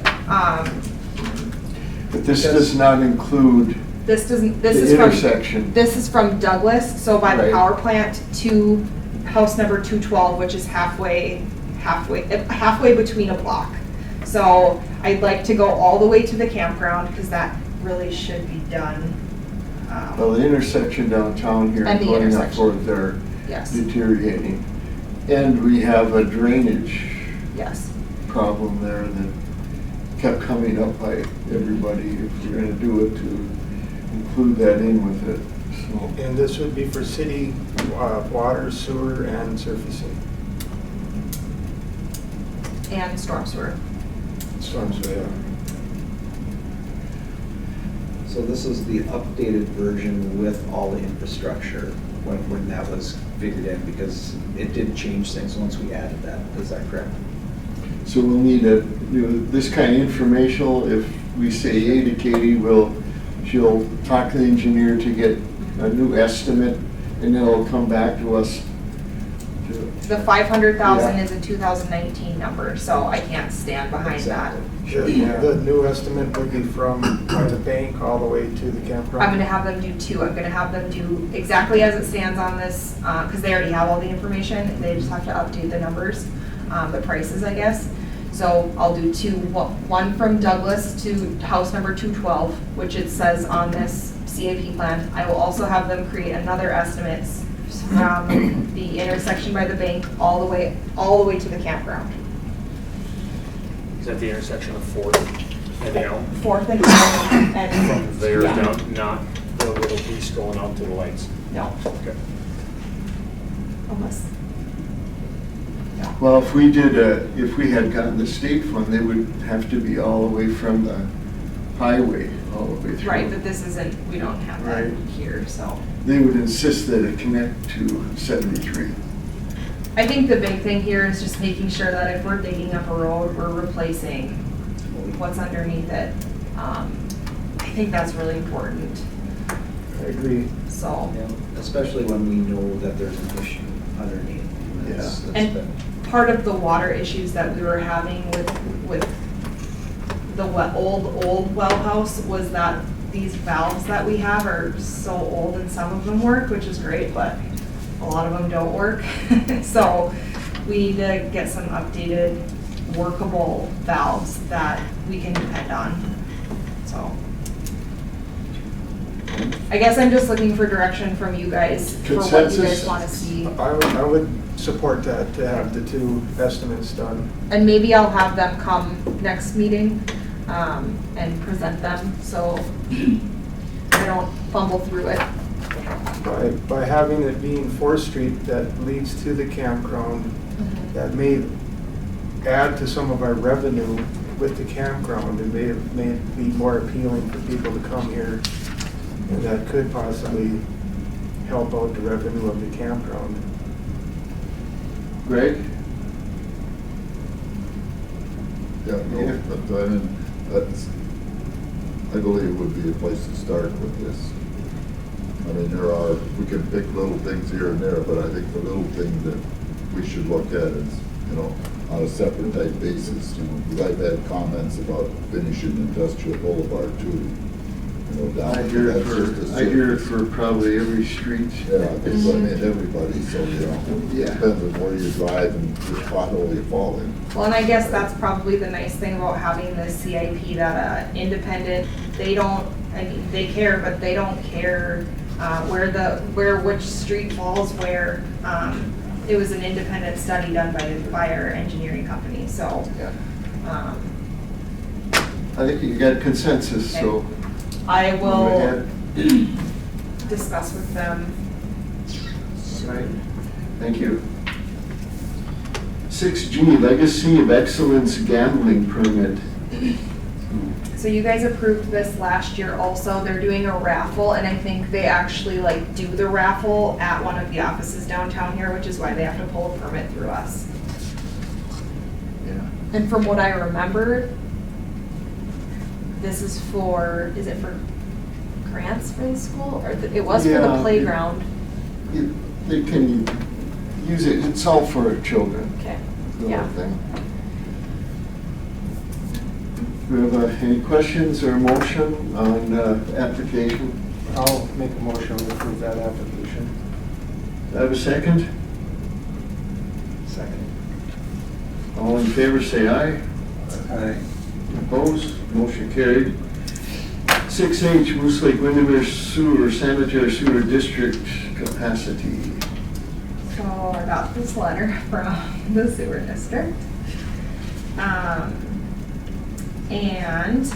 [SPEAKER 1] But this does not include
[SPEAKER 7] this doesn't, this
[SPEAKER 1] the
[SPEAKER 7] is from.
[SPEAKER 1] intersection.
[SPEAKER 7] This is from Douglas, so by the
[SPEAKER 1] Right.
[SPEAKER 7] power plant to house number 212, which is halfway between a block. So I'd like to go all the way to the campground, because that really should be done.
[SPEAKER 1] Well, the intersection downtown here
[SPEAKER 7] And the
[SPEAKER 1] going up
[SPEAKER 7] intersection.
[SPEAKER 1] towards there
[SPEAKER 7] Yes,
[SPEAKER 1] deteriorating. And we have a drainage
[SPEAKER 7] yes.
[SPEAKER 1] problem there that kept coming up by everybody, if we're gonna do it, to include that in with it, so.
[SPEAKER 4] And this would be for city water, sewer, and surfacing.
[SPEAKER 7] And storm sewer.
[SPEAKER 4] Storms, yeah.
[SPEAKER 9] So this is the updated version with all the infrastructure, when that was figured in, because it did change things once we added that. Is that correct?
[SPEAKER 1] So we'll need this kind of informational, if we say yay to Katie, she'll talk to the engineer to get a new estimate, and then it'll come back to us.
[SPEAKER 7] The 500,000
[SPEAKER 1] Yeah.
[SPEAKER 7] is a 2019 number, so I can't stand behind that.
[SPEAKER 4] The new estimate would be from the bank all the way to the campground.
[SPEAKER 7] I'm gonna have them do two. I'm gonna have them do exactly as it stands on this, because they already have all the information. They just have to update the numbers, the prices, I guess. So I'll do two, one from Douglas to house number 212, which it says on this CAP plan. I will also have them create another estimate from the intersection by the bank all the way to the campground.
[SPEAKER 6] Is that the intersection of Fourth and Elm?
[SPEAKER 7] Fourth and
[SPEAKER 6] From there
[SPEAKER 7] yeah.
[SPEAKER 6] down, not the little piece going out to the lights?
[SPEAKER 7] No,
[SPEAKER 6] Okay.
[SPEAKER 7] unless. No.
[SPEAKER 1] Well, if we had gotten the state fund, they would have to be all the way from the highway, all the way through.
[SPEAKER 7] Right, but this isn't, we don't have that
[SPEAKER 1] Right.
[SPEAKER 7] here, so.
[SPEAKER 1] They would insist that it connect to 73.
[SPEAKER 7] I think the big thing here is just making sure that if we're digging up a road, we're replacing what's underneath it. I think that's really important,
[SPEAKER 4] I agree.
[SPEAKER 7] so.
[SPEAKER 9] Yeah, especially when we know that there's an issue underneath. That's
[SPEAKER 7] And
[SPEAKER 9] been-
[SPEAKER 7] part of the water issues that we were having with the old well house was that these valves that we have are so old and some of them work, which is great, but a lot of them don't work. So we need to get some updated workable valves that we can depend on, so. I guess I'm just looking for direction from you guys for what you guys
[SPEAKER 1] Consensus?
[SPEAKER 7] want to see.
[SPEAKER 4] I would support that, to have the two estimates done.
[SPEAKER 7] And maybe I'll have them come next meeting and present them, so I don't fumble through it.
[SPEAKER 4] By having it being 4th Street that leads to the campground, that may add to some of our revenue with the campground, and may be more appealing for people to come here, and that could possibly help out the revenue of the campground.
[SPEAKER 1] Greg?
[SPEAKER 8] Yeah, no, but I mean, I believe would be a place to start with this. I mean, we can pick little things here and there, but I think the little thing that we should look at is, on a separate type basis, because I've had comments about finishing Industrial Boulevard too. Down.
[SPEAKER 1] I hear
[SPEAKER 8] That's just a
[SPEAKER 1] it for probably every street.
[SPEAKER 8] Yeah, I think, I mean, everybody, so,
[SPEAKER 1] Yeah.
[SPEAKER 8] depends on where you drive and which pothole you fall in.
[SPEAKER 7] Well, and I guess that's probably the nice thing about having this CIP, that independent, they don't, I mean, they care, but they don't care where which street falls where. It was an independent study done by our engineering company, so.
[SPEAKER 1] Yeah. I think you got consensus, so.
[SPEAKER 7] I
[SPEAKER 1] Go
[SPEAKER 7] will
[SPEAKER 1] ahead.
[SPEAKER 7] discuss with them.
[SPEAKER 1] Right. Thank you. 6G, Legacy of Excellence Gambling Permit.
[SPEAKER 7] So you guys approved this last year also. They're doing a raffle, and I think they actually do the raffle at one of the offices downtown here, which is why they have to pull a permit through us.
[SPEAKER 1] Yeah.
[SPEAKER 7] And from what I remember, this is is it for grants for the school? Or it was for
[SPEAKER 1] Yeah,
[SPEAKER 7] the playground?
[SPEAKER 1] They can use it, it's all for children,
[SPEAKER 7] Okay,
[SPEAKER 1] the
[SPEAKER 7] yeah.
[SPEAKER 1] whole thing. Do we have any questions or motion on the application?
[SPEAKER 4] I'll make a motion to approve that application.
[SPEAKER 1] Do I have a second?
[SPEAKER 9] Second.
[SPEAKER 1] All in favor, say aye.
[SPEAKER 9] Aye.
[SPEAKER 1] Opposed? Motion carried. 6H, Moose Lake Windermere Sewer, Sanitary Sewer District Capacity.
[SPEAKER 7] So I got this letter from the sewer district. And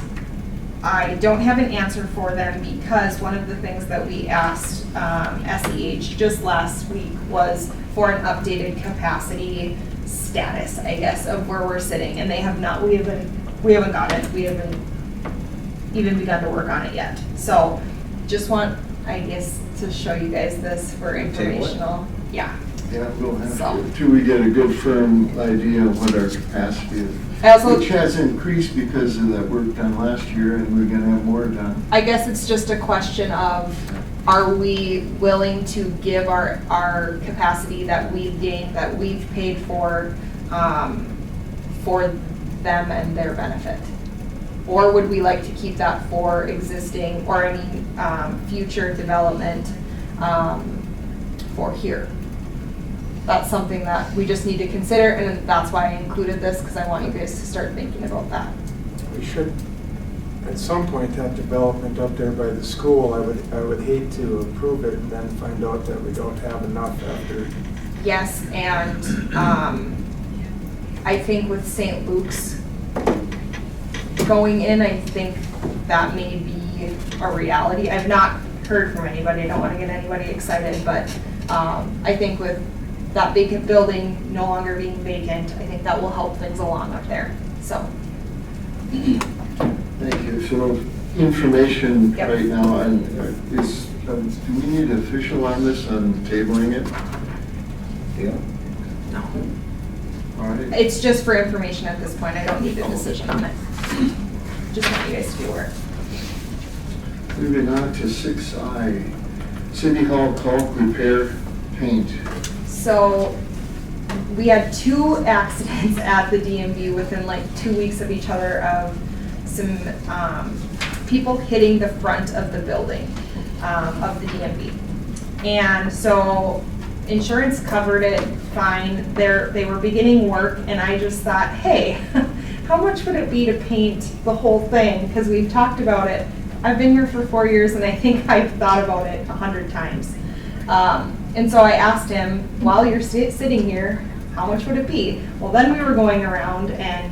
[SPEAKER 7] I don't have an answer for them because one of the things that we asked SEH just last week was for an updated capacity status, I guess, of where we're sitting. And they have not, we haven't got it. We haven't even begun to work on it yet. So just want, I guess, to show you guys this for informational. Yeah.
[SPEAKER 1] Yeah, we'll have
[SPEAKER 7] So.
[SPEAKER 1] to, till we get a good firm idea of what our capacity is.
[SPEAKER 7] I also-
[SPEAKER 1] Which has increased because of that work done last year, and we're gonna have more done.
[SPEAKER 7] I guess it's just a question of are we willing to give our capacity that we've gained, that we've paid for them and their benefit? Or would we like to keep that for existing or any future development for here? That's something that we just need to consider, and that's why I included this, because I want you guys to start thinking about that.
[SPEAKER 4] We should, at some point, have development up there by the school. I would hate to approve it and then find out that we don't have enough after.
[SPEAKER 7] Yes, and I think with St. Luke's going in, I think that may be a reality. I've not heard from anybody, I don't want to get anybody excited, but I think with that vacant building no longer being vacant, I think that will help things along up there, so.
[SPEAKER 1] Thank you. So information
[SPEAKER 7] Yep.
[SPEAKER 1] right now, and do we need official on this, on tabling it?
[SPEAKER 9] Yeah.
[SPEAKER 7] No.
[SPEAKER 1] All right.
[SPEAKER 7] It's just for information at this point, I don't need a decision on it. Just want you guys to be aware.
[SPEAKER 1] Moving on to 6I, City Hall caulk repair paint.
[SPEAKER 7] So we had 2 accidents at the DMV within like 2 weeks of each other of some people hitting the front of the building of the DMV. And so insurance covered it fine. They were beginning work, and I just thought, hey, how much would it be to paint the whole thing? Because we've talked about it. I've been here for 4 years, and I think I've thought about it 100 times. And so I asked him, while you're sitting here, how much would it be? Well, then we were going around and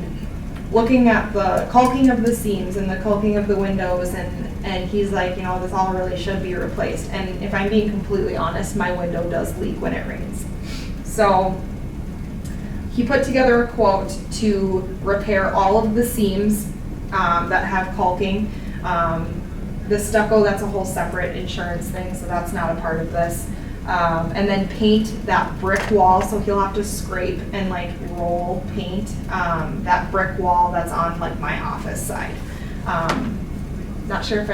[SPEAKER 7] looking at the caulking of the seams and the caulking of the windows, and he's like, you know, this all really should be replaced. And if I'm being completely honest, my window does leak when it rains. So he put together a quote to repair all of the seams that have caulking. The stucco, that's a whole separate insurance thing, so that's not a part of this. And then paint that brick wall, so he'll have to scrape and like roll paint that brick wall that's on like my office side. Not sure if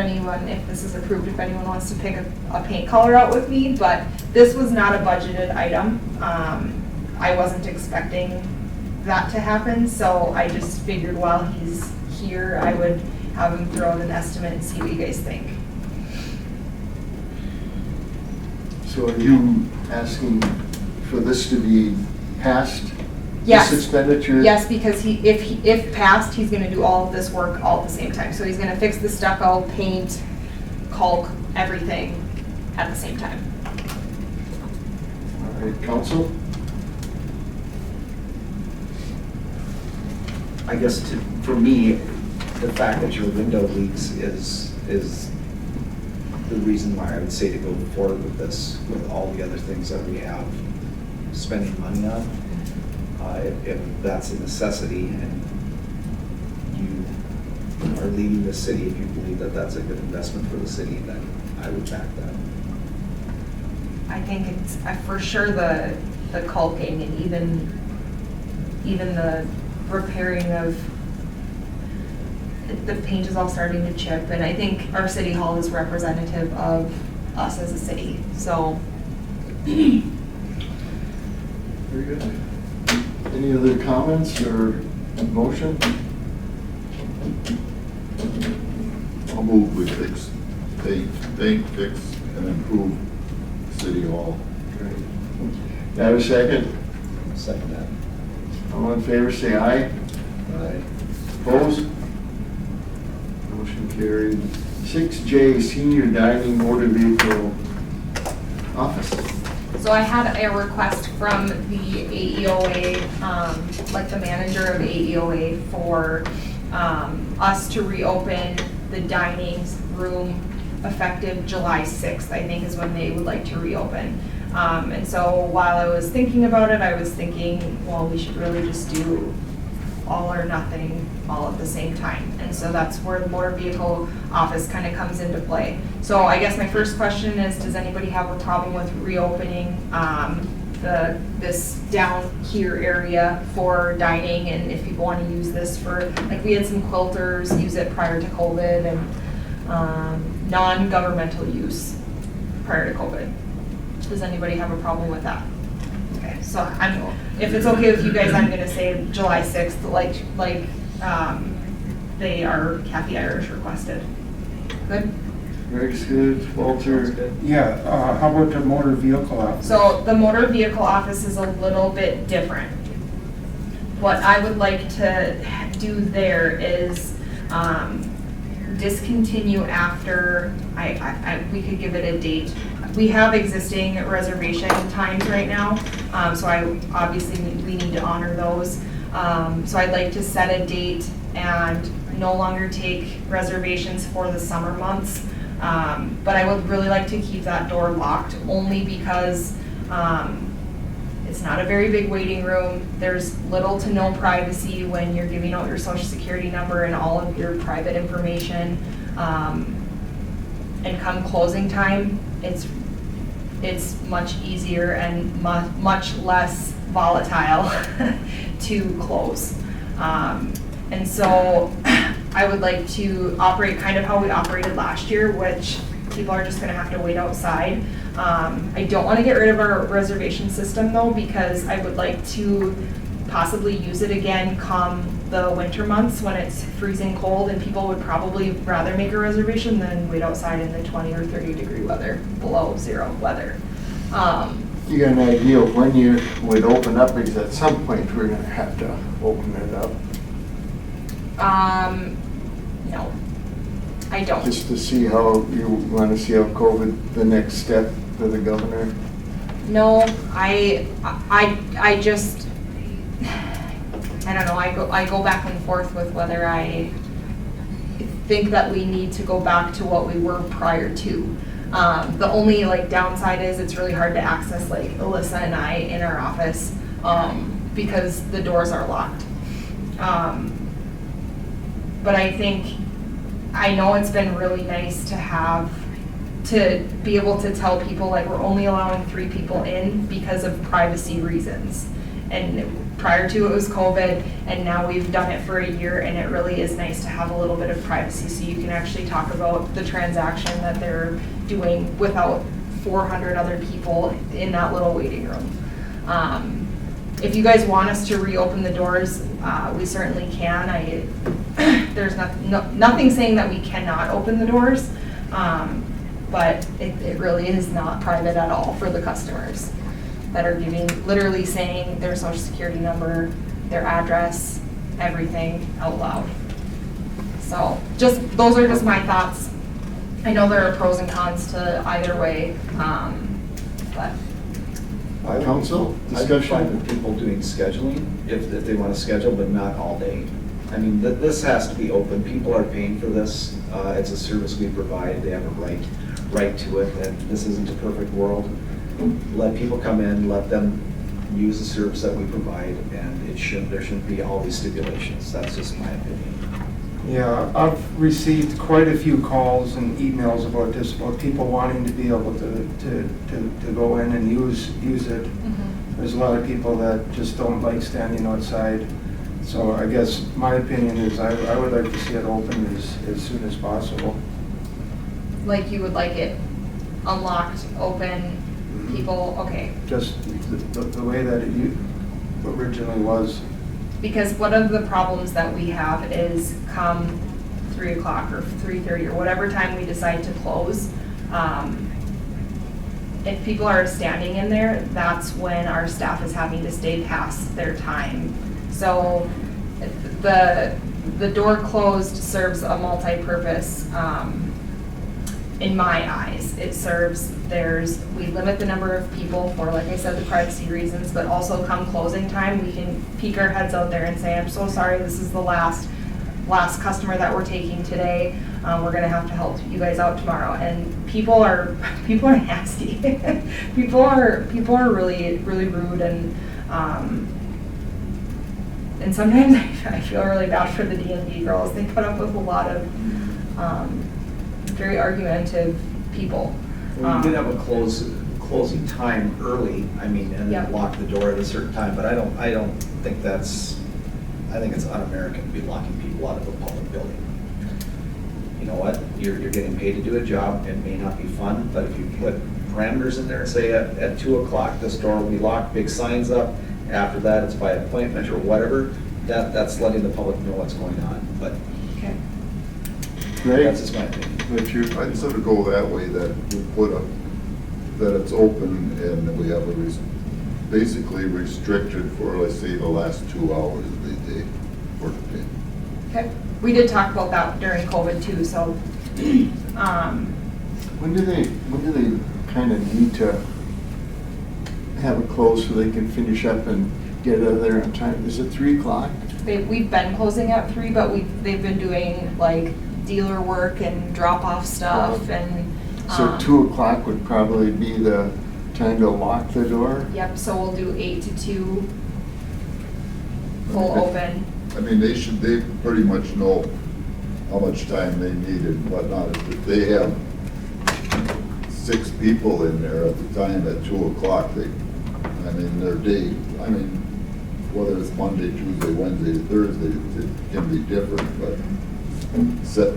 [SPEAKER 7] this is approved, if anyone wants to pick a paint color out with me, but this was not a budgeted item. I wasn't expecting that to happen, so I just figured while he's here, I would have him throw out an estimate and see what you guys think.
[SPEAKER 1] So are you asking for this to be passed?
[SPEAKER 7] Yes.
[SPEAKER 1] This expenditure?
[SPEAKER 7] Yes, because if passed, he's gonna do all of this work all at the same time. So he's gonna fix the stucco, paint, caulk, everything at the same time.
[SPEAKER 1] All right, council?
[SPEAKER 9] I guess for me, the fact that your window leaks is the reason why I would say to go forward with this, with all the other things that we have spending money on. If that's a necessity and you are leaving the city, if you believe that that's a good investment for the city, then I would back that.
[SPEAKER 7] I think it's for sure the caulking and even the repairing of the paint is all starting to chip, and I think our city hall is representative of us as a city, so.
[SPEAKER 1] Very good. Any other comments or motion?
[SPEAKER 8] I'll move we fix, paint, fix, and improve City Hall.
[SPEAKER 1] Great. Do I have a second?
[SPEAKER 9] Second that.
[SPEAKER 1] All in favor, say aye.
[SPEAKER 9] Aye.
[SPEAKER 1] Opposed? Motion carried. 6J, Senior Dining Motor Vehicle Office.
[SPEAKER 7] So I had a request from the AEOA, like the manager of AEOA, for us to reopen the dining room effective July 6th, I think is when they would like to reopen. And so while I was thinking about it, I was thinking, well, we should really just do all or nothing all at the same time. And so that's where the motor vehicle office kind of comes into play. So I guess my first question is, does anybody have a problem with reopening this down here area for dining, and if people want to use this for, like we had some quilters use it prior to COVID, and non-governmental use. prior to COVID. Does anybody have a problem with that? Okay, so if it's okay with you guys, I'm gonna say July 6th, like Kathy Irish requested. Good?
[SPEAKER 1] Greg's good, Walter?
[SPEAKER 4] Yeah, how about the motor vehicle office?
[SPEAKER 7] So the motor vehicle office is a little bit different. What I would like to do there is discontinue after, we could give it a date. We have existing reservation times right now, so obviously we need to honor those. So I'd like to set a date and no longer take reservations for the summer months. But I would really like to keep that door locked, only because it's not a very big waiting room. There's little to no privacy when you're giving out your social security number and all of your private information. And come closing time, it's much easier and much less volatile to close. And so I would like to operate kind of how we operated last year, which people are just gonna have to wait outside. I don't wanna get rid of our reservation system though, because I would like to possibly use it again come the winter months when it's freezing cold, and people would probably rather make a reservation than wait outside in the 20 or 30 degree weather, below zero weather.
[SPEAKER 1] You got an idea of when you would open up, because at some point we're gonna have to open it up,
[SPEAKER 7] No, I don't.
[SPEAKER 1] just to see how, you wanna see how COVID, the next step for the governor?
[SPEAKER 7] No, I just, I don't know, I go back and forth with whether I think that we need to go back to what we were prior to. The only downside is it's really hard to access Alyssa and I in our office, because the doors are locked. But I know it's been really nice to be able to tell people we're only allowing 3 people in because of privacy reasons. And prior to it was COVID, and now we've done it for a year, and it really is nice to have a little bit of privacy so you can actually talk about the transaction that they're doing without 400 other people in that little waiting room. If you guys want us to reopen the doors, we certainly can. There's nothing saying that we cannot open the doors, but it really is not private at all for the customers that are literally saying their social security number, their address, everything out loud. So those are just my thoughts. I know there are pros and cons to either way, but.
[SPEAKER 1] Council,
[SPEAKER 9] I find
[SPEAKER 1] discussion?
[SPEAKER 9] with people doing scheduling, if they want to schedule, but not all day. I mean, this has to be open. People are paying for this. It's a service we provide. They have a right to it, and this isn't a perfect world. Let people come in, let them use the service that we provide, and there shouldn't be all these stipulations. That's just my opinion.
[SPEAKER 4] Yeah, I've received quite a few calls and emails about this, about people wanting to be able to go in and use it.
[SPEAKER 7] Mm-hmm.
[SPEAKER 4] There's a lot of people that just don't like standing outside. So I guess my opinion is I would like to see it open as soon as possible.
[SPEAKER 7] Like you would like it unlocked, open, people, okay.
[SPEAKER 4] Just the way that it originally was.
[SPEAKER 7] Because one of the problems that we have is come 3 o'clock or 3:30 or whatever time we decide to close, if people are standing in there, that's when our staff is having to stay past their time. So the door closed serves a multi-purpose, in my eyes. It serves, we limit the number of people for, like I said, the privacy reasons, but also come closing time, we can peek our heads out there and say, I'm so sorry, this is the last customer that we're taking today. We're gonna have to help you guys out tomorrow. And people are nasty. people are really, really rude, and sometimes I feel really bad for the D&D girls. They put up with a lot of very argumentative people.
[SPEAKER 9] We did have a closing time early, and then
[SPEAKER 7] Yep.
[SPEAKER 9] lock the door at a certain time, but I don't think I think it's un-American to be locking people out of a public building. you know what, you're getting paid to do a job, it may not be fun, but if you put parameters in there, say at 2 o'clock, this door will be locked, big signs up, after that, it's by appointment or whatever, that's letting the public know what's going on, but
[SPEAKER 7] Okay.
[SPEAKER 1] Greg?
[SPEAKER 9] that's just my opinion.
[SPEAKER 1] What's your,
[SPEAKER 8] I'd sort of go that way, that we put a, that it's open and that we have a basically restricted for, let's say, the last 2 hours of the day work day.
[SPEAKER 7] Okay. We did talk about that during COVID too, so,
[SPEAKER 1] when do they kind of need to have it closed so they can finish up and get out of there on time? Is it 3 o'clock?
[SPEAKER 7] we've been closing at 3, but they've been doing like dealer work and drop off stuff and.
[SPEAKER 1] So 2 o'clock would probably be the time to lock the door?
[SPEAKER 7] Yep, so we'll do 8 to 2, full open.
[SPEAKER 8] I mean, they pretty much know how much time they need and whatnot. If they have 6 people in there at the time at 2 o'clock, their day, whether it's Monday, Tuesday, Wednesday, Thursday, it can be different, but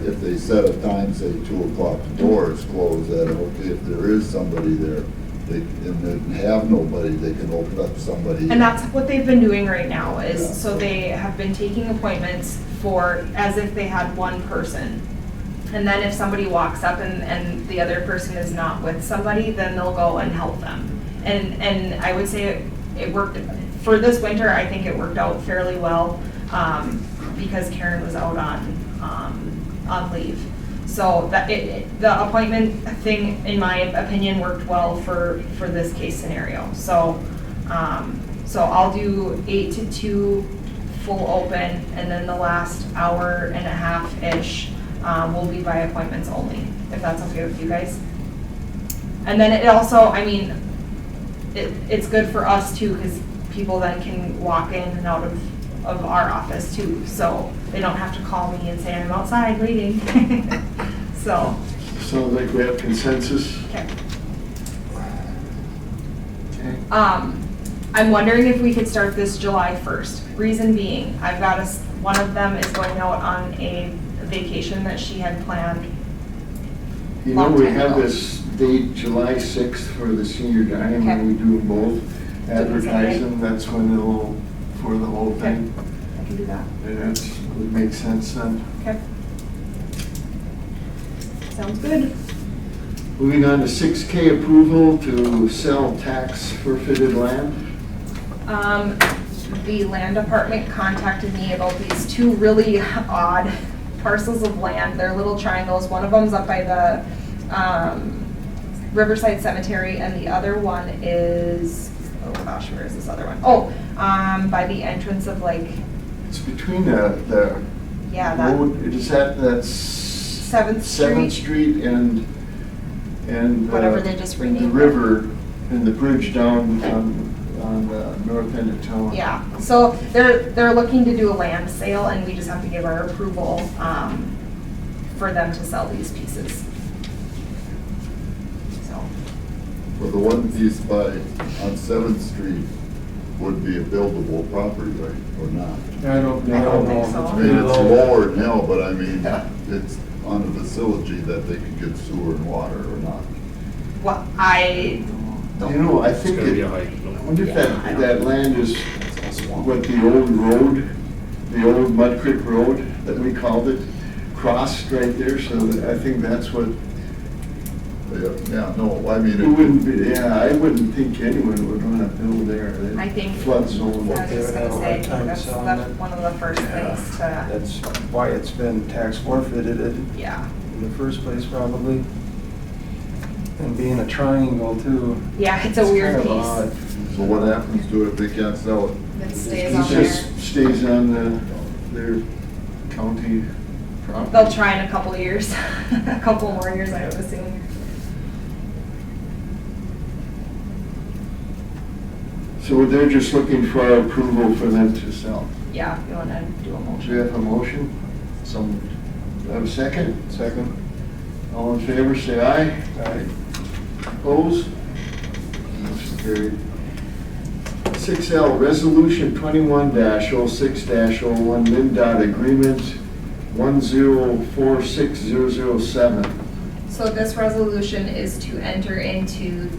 [SPEAKER 8] if they set a time, say 2 o'clock, the door is closed, that, okay, if there is somebody there, and they have nobody, they can open up somebody.
[SPEAKER 7] And that's what they've been doing right now
[SPEAKER 8] Yeah.
[SPEAKER 7] is, so they have been taking appointments for, as if they had one person. And then if somebody walks up and the other person is not with somebody, then they'll go and help them. And I would say it worked, for this winter, I think it worked out fairly well, because Karen was out on leave. So that the appointment thing, in my opinion, worked well for this case scenario. So, so I'll do 8 to 2 full open, and then the last hour and a half-ish will be by appointments only, if that's okay with you guys. And then it also, it's good for us too, because people then can walk in and out of our office too, so they don't have to call me and say, I'm outside waiting. So.
[SPEAKER 1] Sounds like we have consensus.
[SPEAKER 7] Okay.
[SPEAKER 1] Okay.
[SPEAKER 7] I'm wondering if we could start this July 1st. Reason being, I've got one of them is going out on a vacation that she had planned.
[SPEAKER 1] You know,
[SPEAKER 7] Long
[SPEAKER 1] we
[SPEAKER 7] time
[SPEAKER 1] have
[SPEAKER 7] ago.
[SPEAKER 1] this date, July 6th, for the senior dining,
[SPEAKER 7] Okay.
[SPEAKER 1] and we do both. Advertise
[SPEAKER 7] Sunday.
[SPEAKER 1] them, that's when it'll, for the whole thing.
[SPEAKER 7] I can do that.
[SPEAKER 1] And that would make sense then.
[SPEAKER 7] Okay. Sounds good.
[SPEAKER 1] Moving on to 6K approval to sell tax forfeited land.
[SPEAKER 7] The land department contacted me about these 2 really odd parcels of land. They're little triangles. One of them's up by the Riverside Cemetery, and the other one is, oh gosh, where is this other one? Oh, by the entrance of like,
[SPEAKER 1] It's between the
[SPEAKER 7] yeah, that
[SPEAKER 1] road, is that's
[SPEAKER 7] 7th
[SPEAKER 1] Seventh
[SPEAKER 7] Street.
[SPEAKER 1] Street and
[SPEAKER 7] Whatever they just
[SPEAKER 1] the
[SPEAKER 7] renamed it.
[SPEAKER 1] river and the bridge down on the north end of town.
[SPEAKER 7] Yeah, so they're looking to do a land sale, and we just have to give our approval for them to sell these pieces. So,
[SPEAKER 8] For the one piece on 7th Street would be a buildable property, right, or not?
[SPEAKER 4] I don't
[SPEAKER 7] I don't think
[SPEAKER 4] know.
[SPEAKER 7] so.
[SPEAKER 8] I mean, it's lower than hell, but it's on a facility that they could get sewer and water or not.
[SPEAKER 7] what I
[SPEAKER 1] You know, I think,
[SPEAKER 6] It's gonna be a
[SPEAKER 1] I
[SPEAKER 6] hike.
[SPEAKER 1] wonder if
[SPEAKER 7] Yeah, I don't-
[SPEAKER 1] that land is what the old road, the old Mud Creek Road that we called it, crossed right there, so I think that's what,
[SPEAKER 8] Yeah, no, I mean.
[SPEAKER 1] it wouldn't be, yeah, I wouldn't think anyone would want to build there.
[SPEAKER 7] I think-
[SPEAKER 1] Flood zone.
[SPEAKER 7] I was just gonna say,
[SPEAKER 4] Time
[SPEAKER 7] that's
[SPEAKER 4] selling it.
[SPEAKER 7] one of the first
[SPEAKER 1] Yeah.
[SPEAKER 7] things to,
[SPEAKER 4] That's why it's been tax forfeited in
[SPEAKER 7] yeah.
[SPEAKER 4] the first place probably. And being a triangle too.
[SPEAKER 7] Yeah, it's a weird
[SPEAKER 4] kind of odd.
[SPEAKER 7] piece.
[SPEAKER 8] So what happens to it if they can't sell it?
[SPEAKER 7] It stays
[SPEAKER 1] It
[SPEAKER 7] on there.
[SPEAKER 1] just stays on their county property.
[SPEAKER 7] They'll try in a couple of years, a couple more years, I would assume.
[SPEAKER 1] So they're just looking for our approval for them to sell.
[SPEAKER 7] Yeah, if you wanna do a
[SPEAKER 1] Do
[SPEAKER 7] motion.
[SPEAKER 1] we have a motion? So, do I have a second?
[SPEAKER 4] Second.
[SPEAKER 1] All in favor, say aye.
[SPEAKER 4] Aye.
[SPEAKER 1] Opposed? Motion carried. 6L, Resolution 21-06-01, MnDOT Agreement 1046007.
[SPEAKER 7] So this resolution is to enter into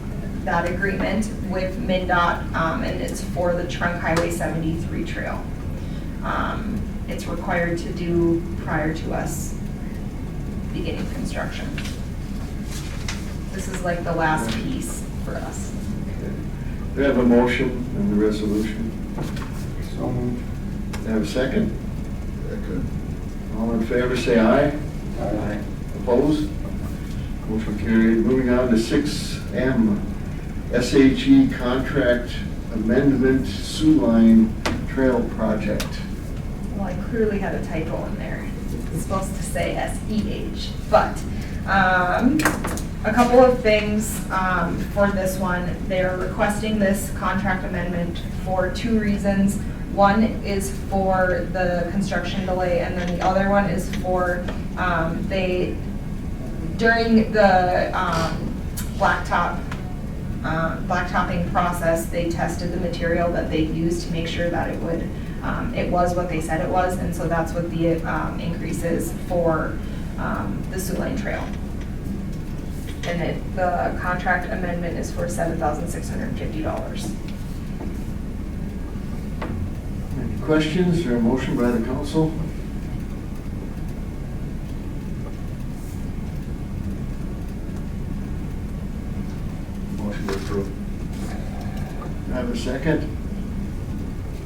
[SPEAKER 7] that agreement with MnDOT, and it's for the Trunk Highway 73 trail. It's required to do prior to us beginning construction. This is like the last piece for us.
[SPEAKER 1] Do I have a motion on the resolution?
[SPEAKER 4] So moved.
[SPEAKER 1] Do I have a second?
[SPEAKER 8] Second.
[SPEAKER 1] All in favor, say aye.
[SPEAKER 4] Aye.
[SPEAKER 1] Opposed? Motion carried. Moving on to 6M, SHE contract amendment Sioux Line Trail Project.
[SPEAKER 7] Well, I clearly had a typo in there. It's supposed to say SEH, but a couple of things for this one. They're requesting this contract amendment for two reasons. One is for the construction delay, and then the other one is for during the blacktopping process, they tested the material that they used to make sure that it was what they said it was, and so that's what the increase is for the Sioux Line Trail. And the contract amendment is for $7,650.
[SPEAKER 1] Any questions or a motion by the council?
[SPEAKER 2] Motion to approve.
[SPEAKER 1] Do I have a second?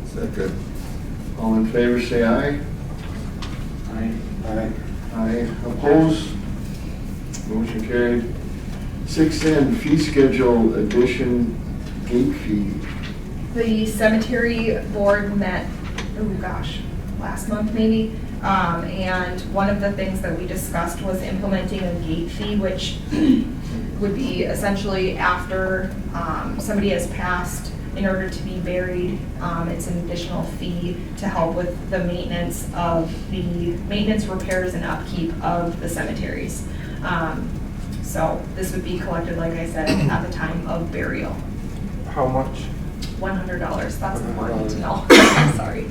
[SPEAKER 8] Second.
[SPEAKER 1] All in favor, say aye.
[SPEAKER 4] Aye.
[SPEAKER 1] Aye. Opposed? Motion carried. 6N, fee schedule addition, gate fee.
[SPEAKER 7] The cemetery board met, last month maybe, and one of the things that we discussed was implementing a gate fee, which would be essentially after somebody has passed, in order to be buried, it's an additional fee to help with the maintenance, repairs, and upkeep of the cemeteries. So this would be collected, like I said, at the time of burial.
[SPEAKER 4] How much?
[SPEAKER 7] $100, that's important to know. Sorry.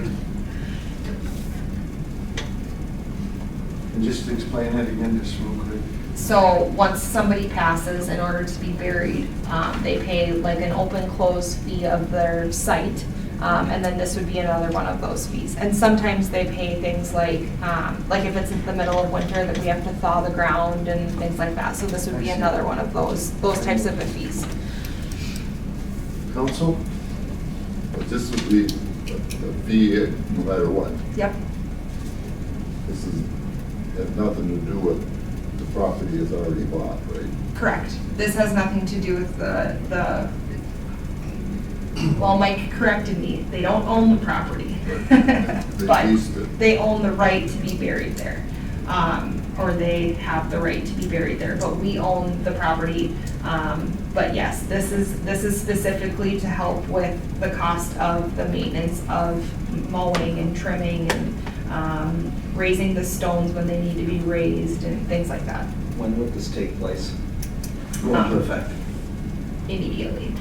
[SPEAKER 1] And just explain that again, just real quick.
[SPEAKER 7] So once somebody passes, in order to be buried, they pay like an open close fee of their site, and then this would be another one of those fees. And sometimes they pay things like if it's in the middle of winter that we have to thaw the ground and things like that. So this would be another one of those types of fees.
[SPEAKER 1] Council?
[SPEAKER 8] But this would be a fee no matter what.
[SPEAKER 7] Yep.
[SPEAKER 8] This has nothing to do with the property is already bought, right?
[SPEAKER 7] Correct. This has nothing to do with well, Mike corrected me, they don't own the property. But
[SPEAKER 8] leased it.
[SPEAKER 7] they own the right to be buried there. Or they have the right to be buried there, but we own the property. But yes, this is specifically to help with the cost of the maintenance of mowing and trimming and raising the stones when they need to be raised and things like that.
[SPEAKER 9] When would this take place? Go into effect?
[SPEAKER 7] Immediately.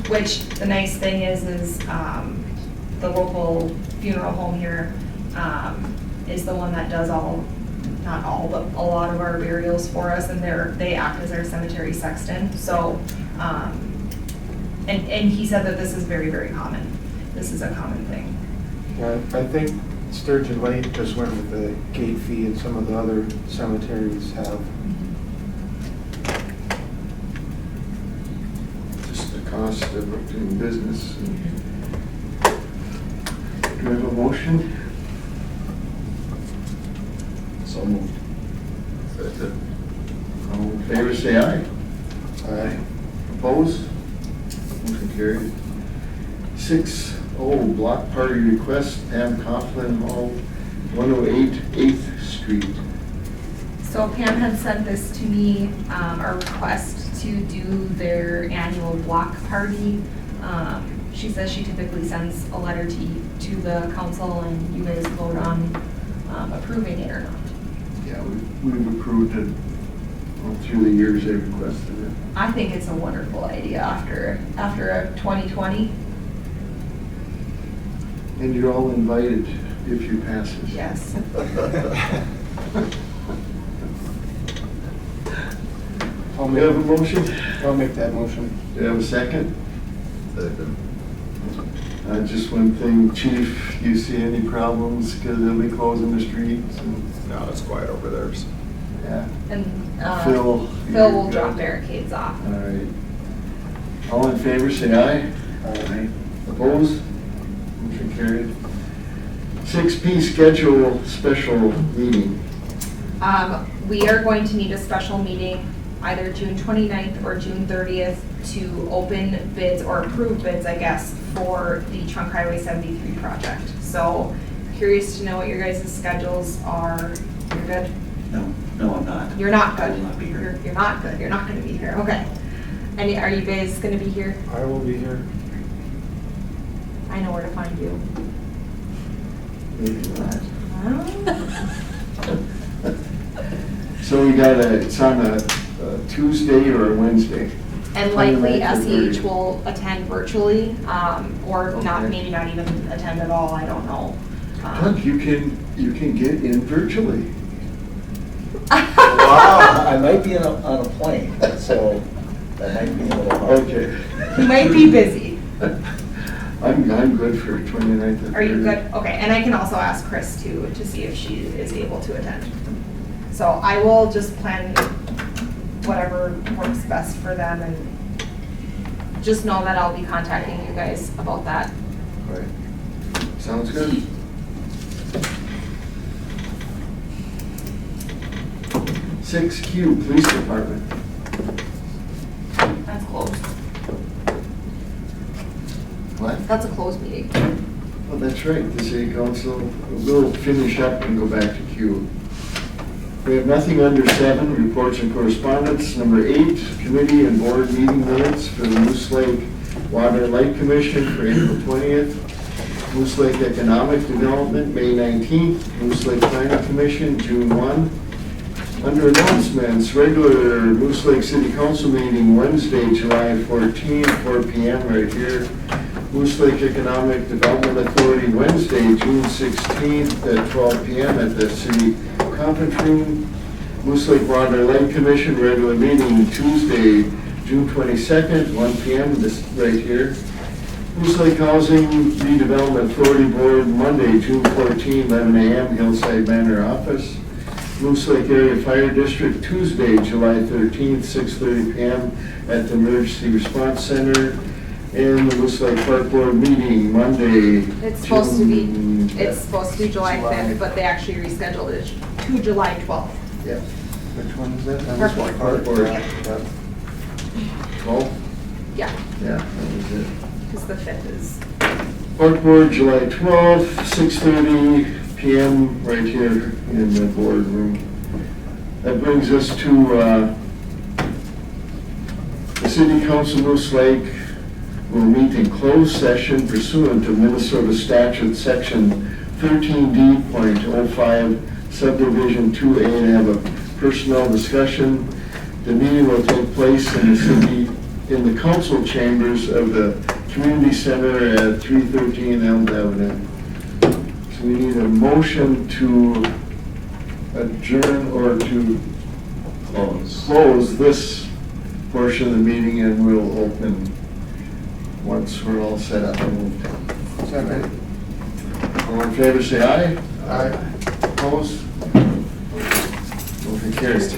[SPEAKER 7] Which the nice thing is the local funeral home here is the one that does not all, but a lot of our burials for us, and they act as our cemetery sexton. So, and he said that this is very, very common. This is a common thing.
[SPEAKER 4] Yeah, I think Sturgeon Lake just went with the gate fee, and some of the other cemeteries have.
[SPEAKER 1] Just the cost of doing business. Do we have a motion?
[SPEAKER 2] So moved.
[SPEAKER 8] Second.
[SPEAKER 1] All in favor, say aye.
[SPEAKER 4] Aye.
[SPEAKER 1] Opposed? Motion carried. 6O, block party request, Pam Coughlin Hall, 108 8th Street.
[SPEAKER 7] So Pam had sent this to me, a request to do their annual block party. She says she typically sends a letter to the council, and you guys vote on approving it or not.
[SPEAKER 1] Yeah, we've approved it all through the years they requested it.
[SPEAKER 7] I think it's a wonderful idea after a 2020.
[SPEAKER 1] And you're all invited. if you pass this.
[SPEAKER 7] Yes.
[SPEAKER 4] I'll
[SPEAKER 1] Do you have a
[SPEAKER 4] make,
[SPEAKER 1] motion?
[SPEAKER 4] I'll make that motion.
[SPEAKER 1] Do you have a second?
[SPEAKER 8] Second.
[SPEAKER 1] Just one thing, Chief, do you see any problems because they'll be closing the streets and,
[SPEAKER 3] No, it's quiet over there. So.
[SPEAKER 1] yeah,
[SPEAKER 7] And
[SPEAKER 1] Phil,
[SPEAKER 7] Phil will
[SPEAKER 1] you're
[SPEAKER 7] drop
[SPEAKER 1] good.
[SPEAKER 7] barricades off.
[SPEAKER 1] all right. All in favor, say aye.
[SPEAKER 2] Aye.
[SPEAKER 1] Opposed? Motion carried. 6P, schedule special meeting.
[SPEAKER 7] We are going to need a special meeting either June 29th or June 30th to open bids or approve bids, I guess, for the Trunk Highway 73 project. So curious to know what your guys' schedules are. You're good?
[SPEAKER 2] No, I'm not.
[SPEAKER 7] You're not
[SPEAKER 2] I
[SPEAKER 7] good?
[SPEAKER 2] will not be here.
[SPEAKER 7] You're not good. You're not going to be here. Okay. And are you guys going to be here?
[SPEAKER 4] I will be here.
[SPEAKER 7] I know where to find you.
[SPEAKER 1] Maybe not.
[SPEAKER 7] Oh.
[SPEAKER 1] So we got it's on a Tuesday or a Wednesday?
[SPEAKER 7] And likely
[SPEAKER 1] 29th or 30th.
[SPEAKER 7] SEH will attend virtually, or not,
[SPEAKER 1] Okay.
[SPEAKER 7] maybe not even attend at all, I don't know.
[SPEAKER 1] Look, you can get in virtually.
[SPEAKER 9] Wow, I might be on a plane, so that might be a little hard.
[SPEAKER 1] Okay.
[SPEAKER 7] You might be busy.
[SPEAKER 1] I'm good for 29th. and
[SPEAKER 7] Are you
[SPEAKER 1] 30th.
[SPEAKER 7] good? Okay, and I can also ask Chris too, to see if she is able to attend. So I will just plan whatever works best for them, and just know that I'll be contacting you guys about that.
[SPEAKER 1] All right. Sounds good. Six Q, Police Department.
[SPEAKER 7] That's closed.
[SPEAKER 1] What?
[SPEAKER 7] That's a closed meeting.
[SPEAKER 1] Oh, that's right, the city council. We'll finish up and go back to Q. We have nothing under 7, reports and correspondence. Number 8, committee and board meeting minutes for the Moose Lake Water and Light Commission for April 20th. Moose Lake Economic Development, May 19th. Moose Lake Planning Commission, June 1. Under announcements, regular Moose Lake City Council meeting Wednesday, July 14, 4 p.m. right here. Moose Lake Economic Development Authority Wednesday, June 16th at 12 p.m. at the city conference room. Moose Lake Water and Light Commission regular meeting Tuesday, June 22nd, 1 p.m. this right here. Moose Lake Housing Redevelopment Authority Board Monday, June 14, 11 a.m. Hillside Manor Office. Moose Lake Area Fire District Tuesday, July 13th, 6:30 p.m. at the Emergency Response Center. And the Moose Lake Park Board meeting Monday.
[SPEAKER 7] It's supposed to be,
[SPEAKER 1] June-
[SPEAKER 7] it's supposed to be July 5th, but they actually rescheduled it to July 12th.
[SPEAKER 1] Yeah.
[SPEAKER 4] Which one is that?
[SPEAKER 7] Park board.
[SPEAKER 1] Park Board.
[SPEAKER 4] Yeah.
[SPEAKER 1] 12?
[SPEAKER 7] Yeah,
[SPEAKER 1] Yeah, that was it.
[SPEAKER 7] because the 5th is,
[SPEAKER 1] Park Board, July 12th, 6:30 PM, right here in the boardroom. That brings us to the City Council Moose Lake will meet in closed session pursuant to Minnesota Statute Section 13D.05 Subdivision 2A to have a personnel discussion. The meeting will take place in the city, in the council chambers of the Community Center at 313 Elm Avenue. So we need a motion to adjourn or to close this portion of the meeting, and we'll open once we're all set up and moved. Second. All in favor, say aye. Aye. Opposed? Motion carries.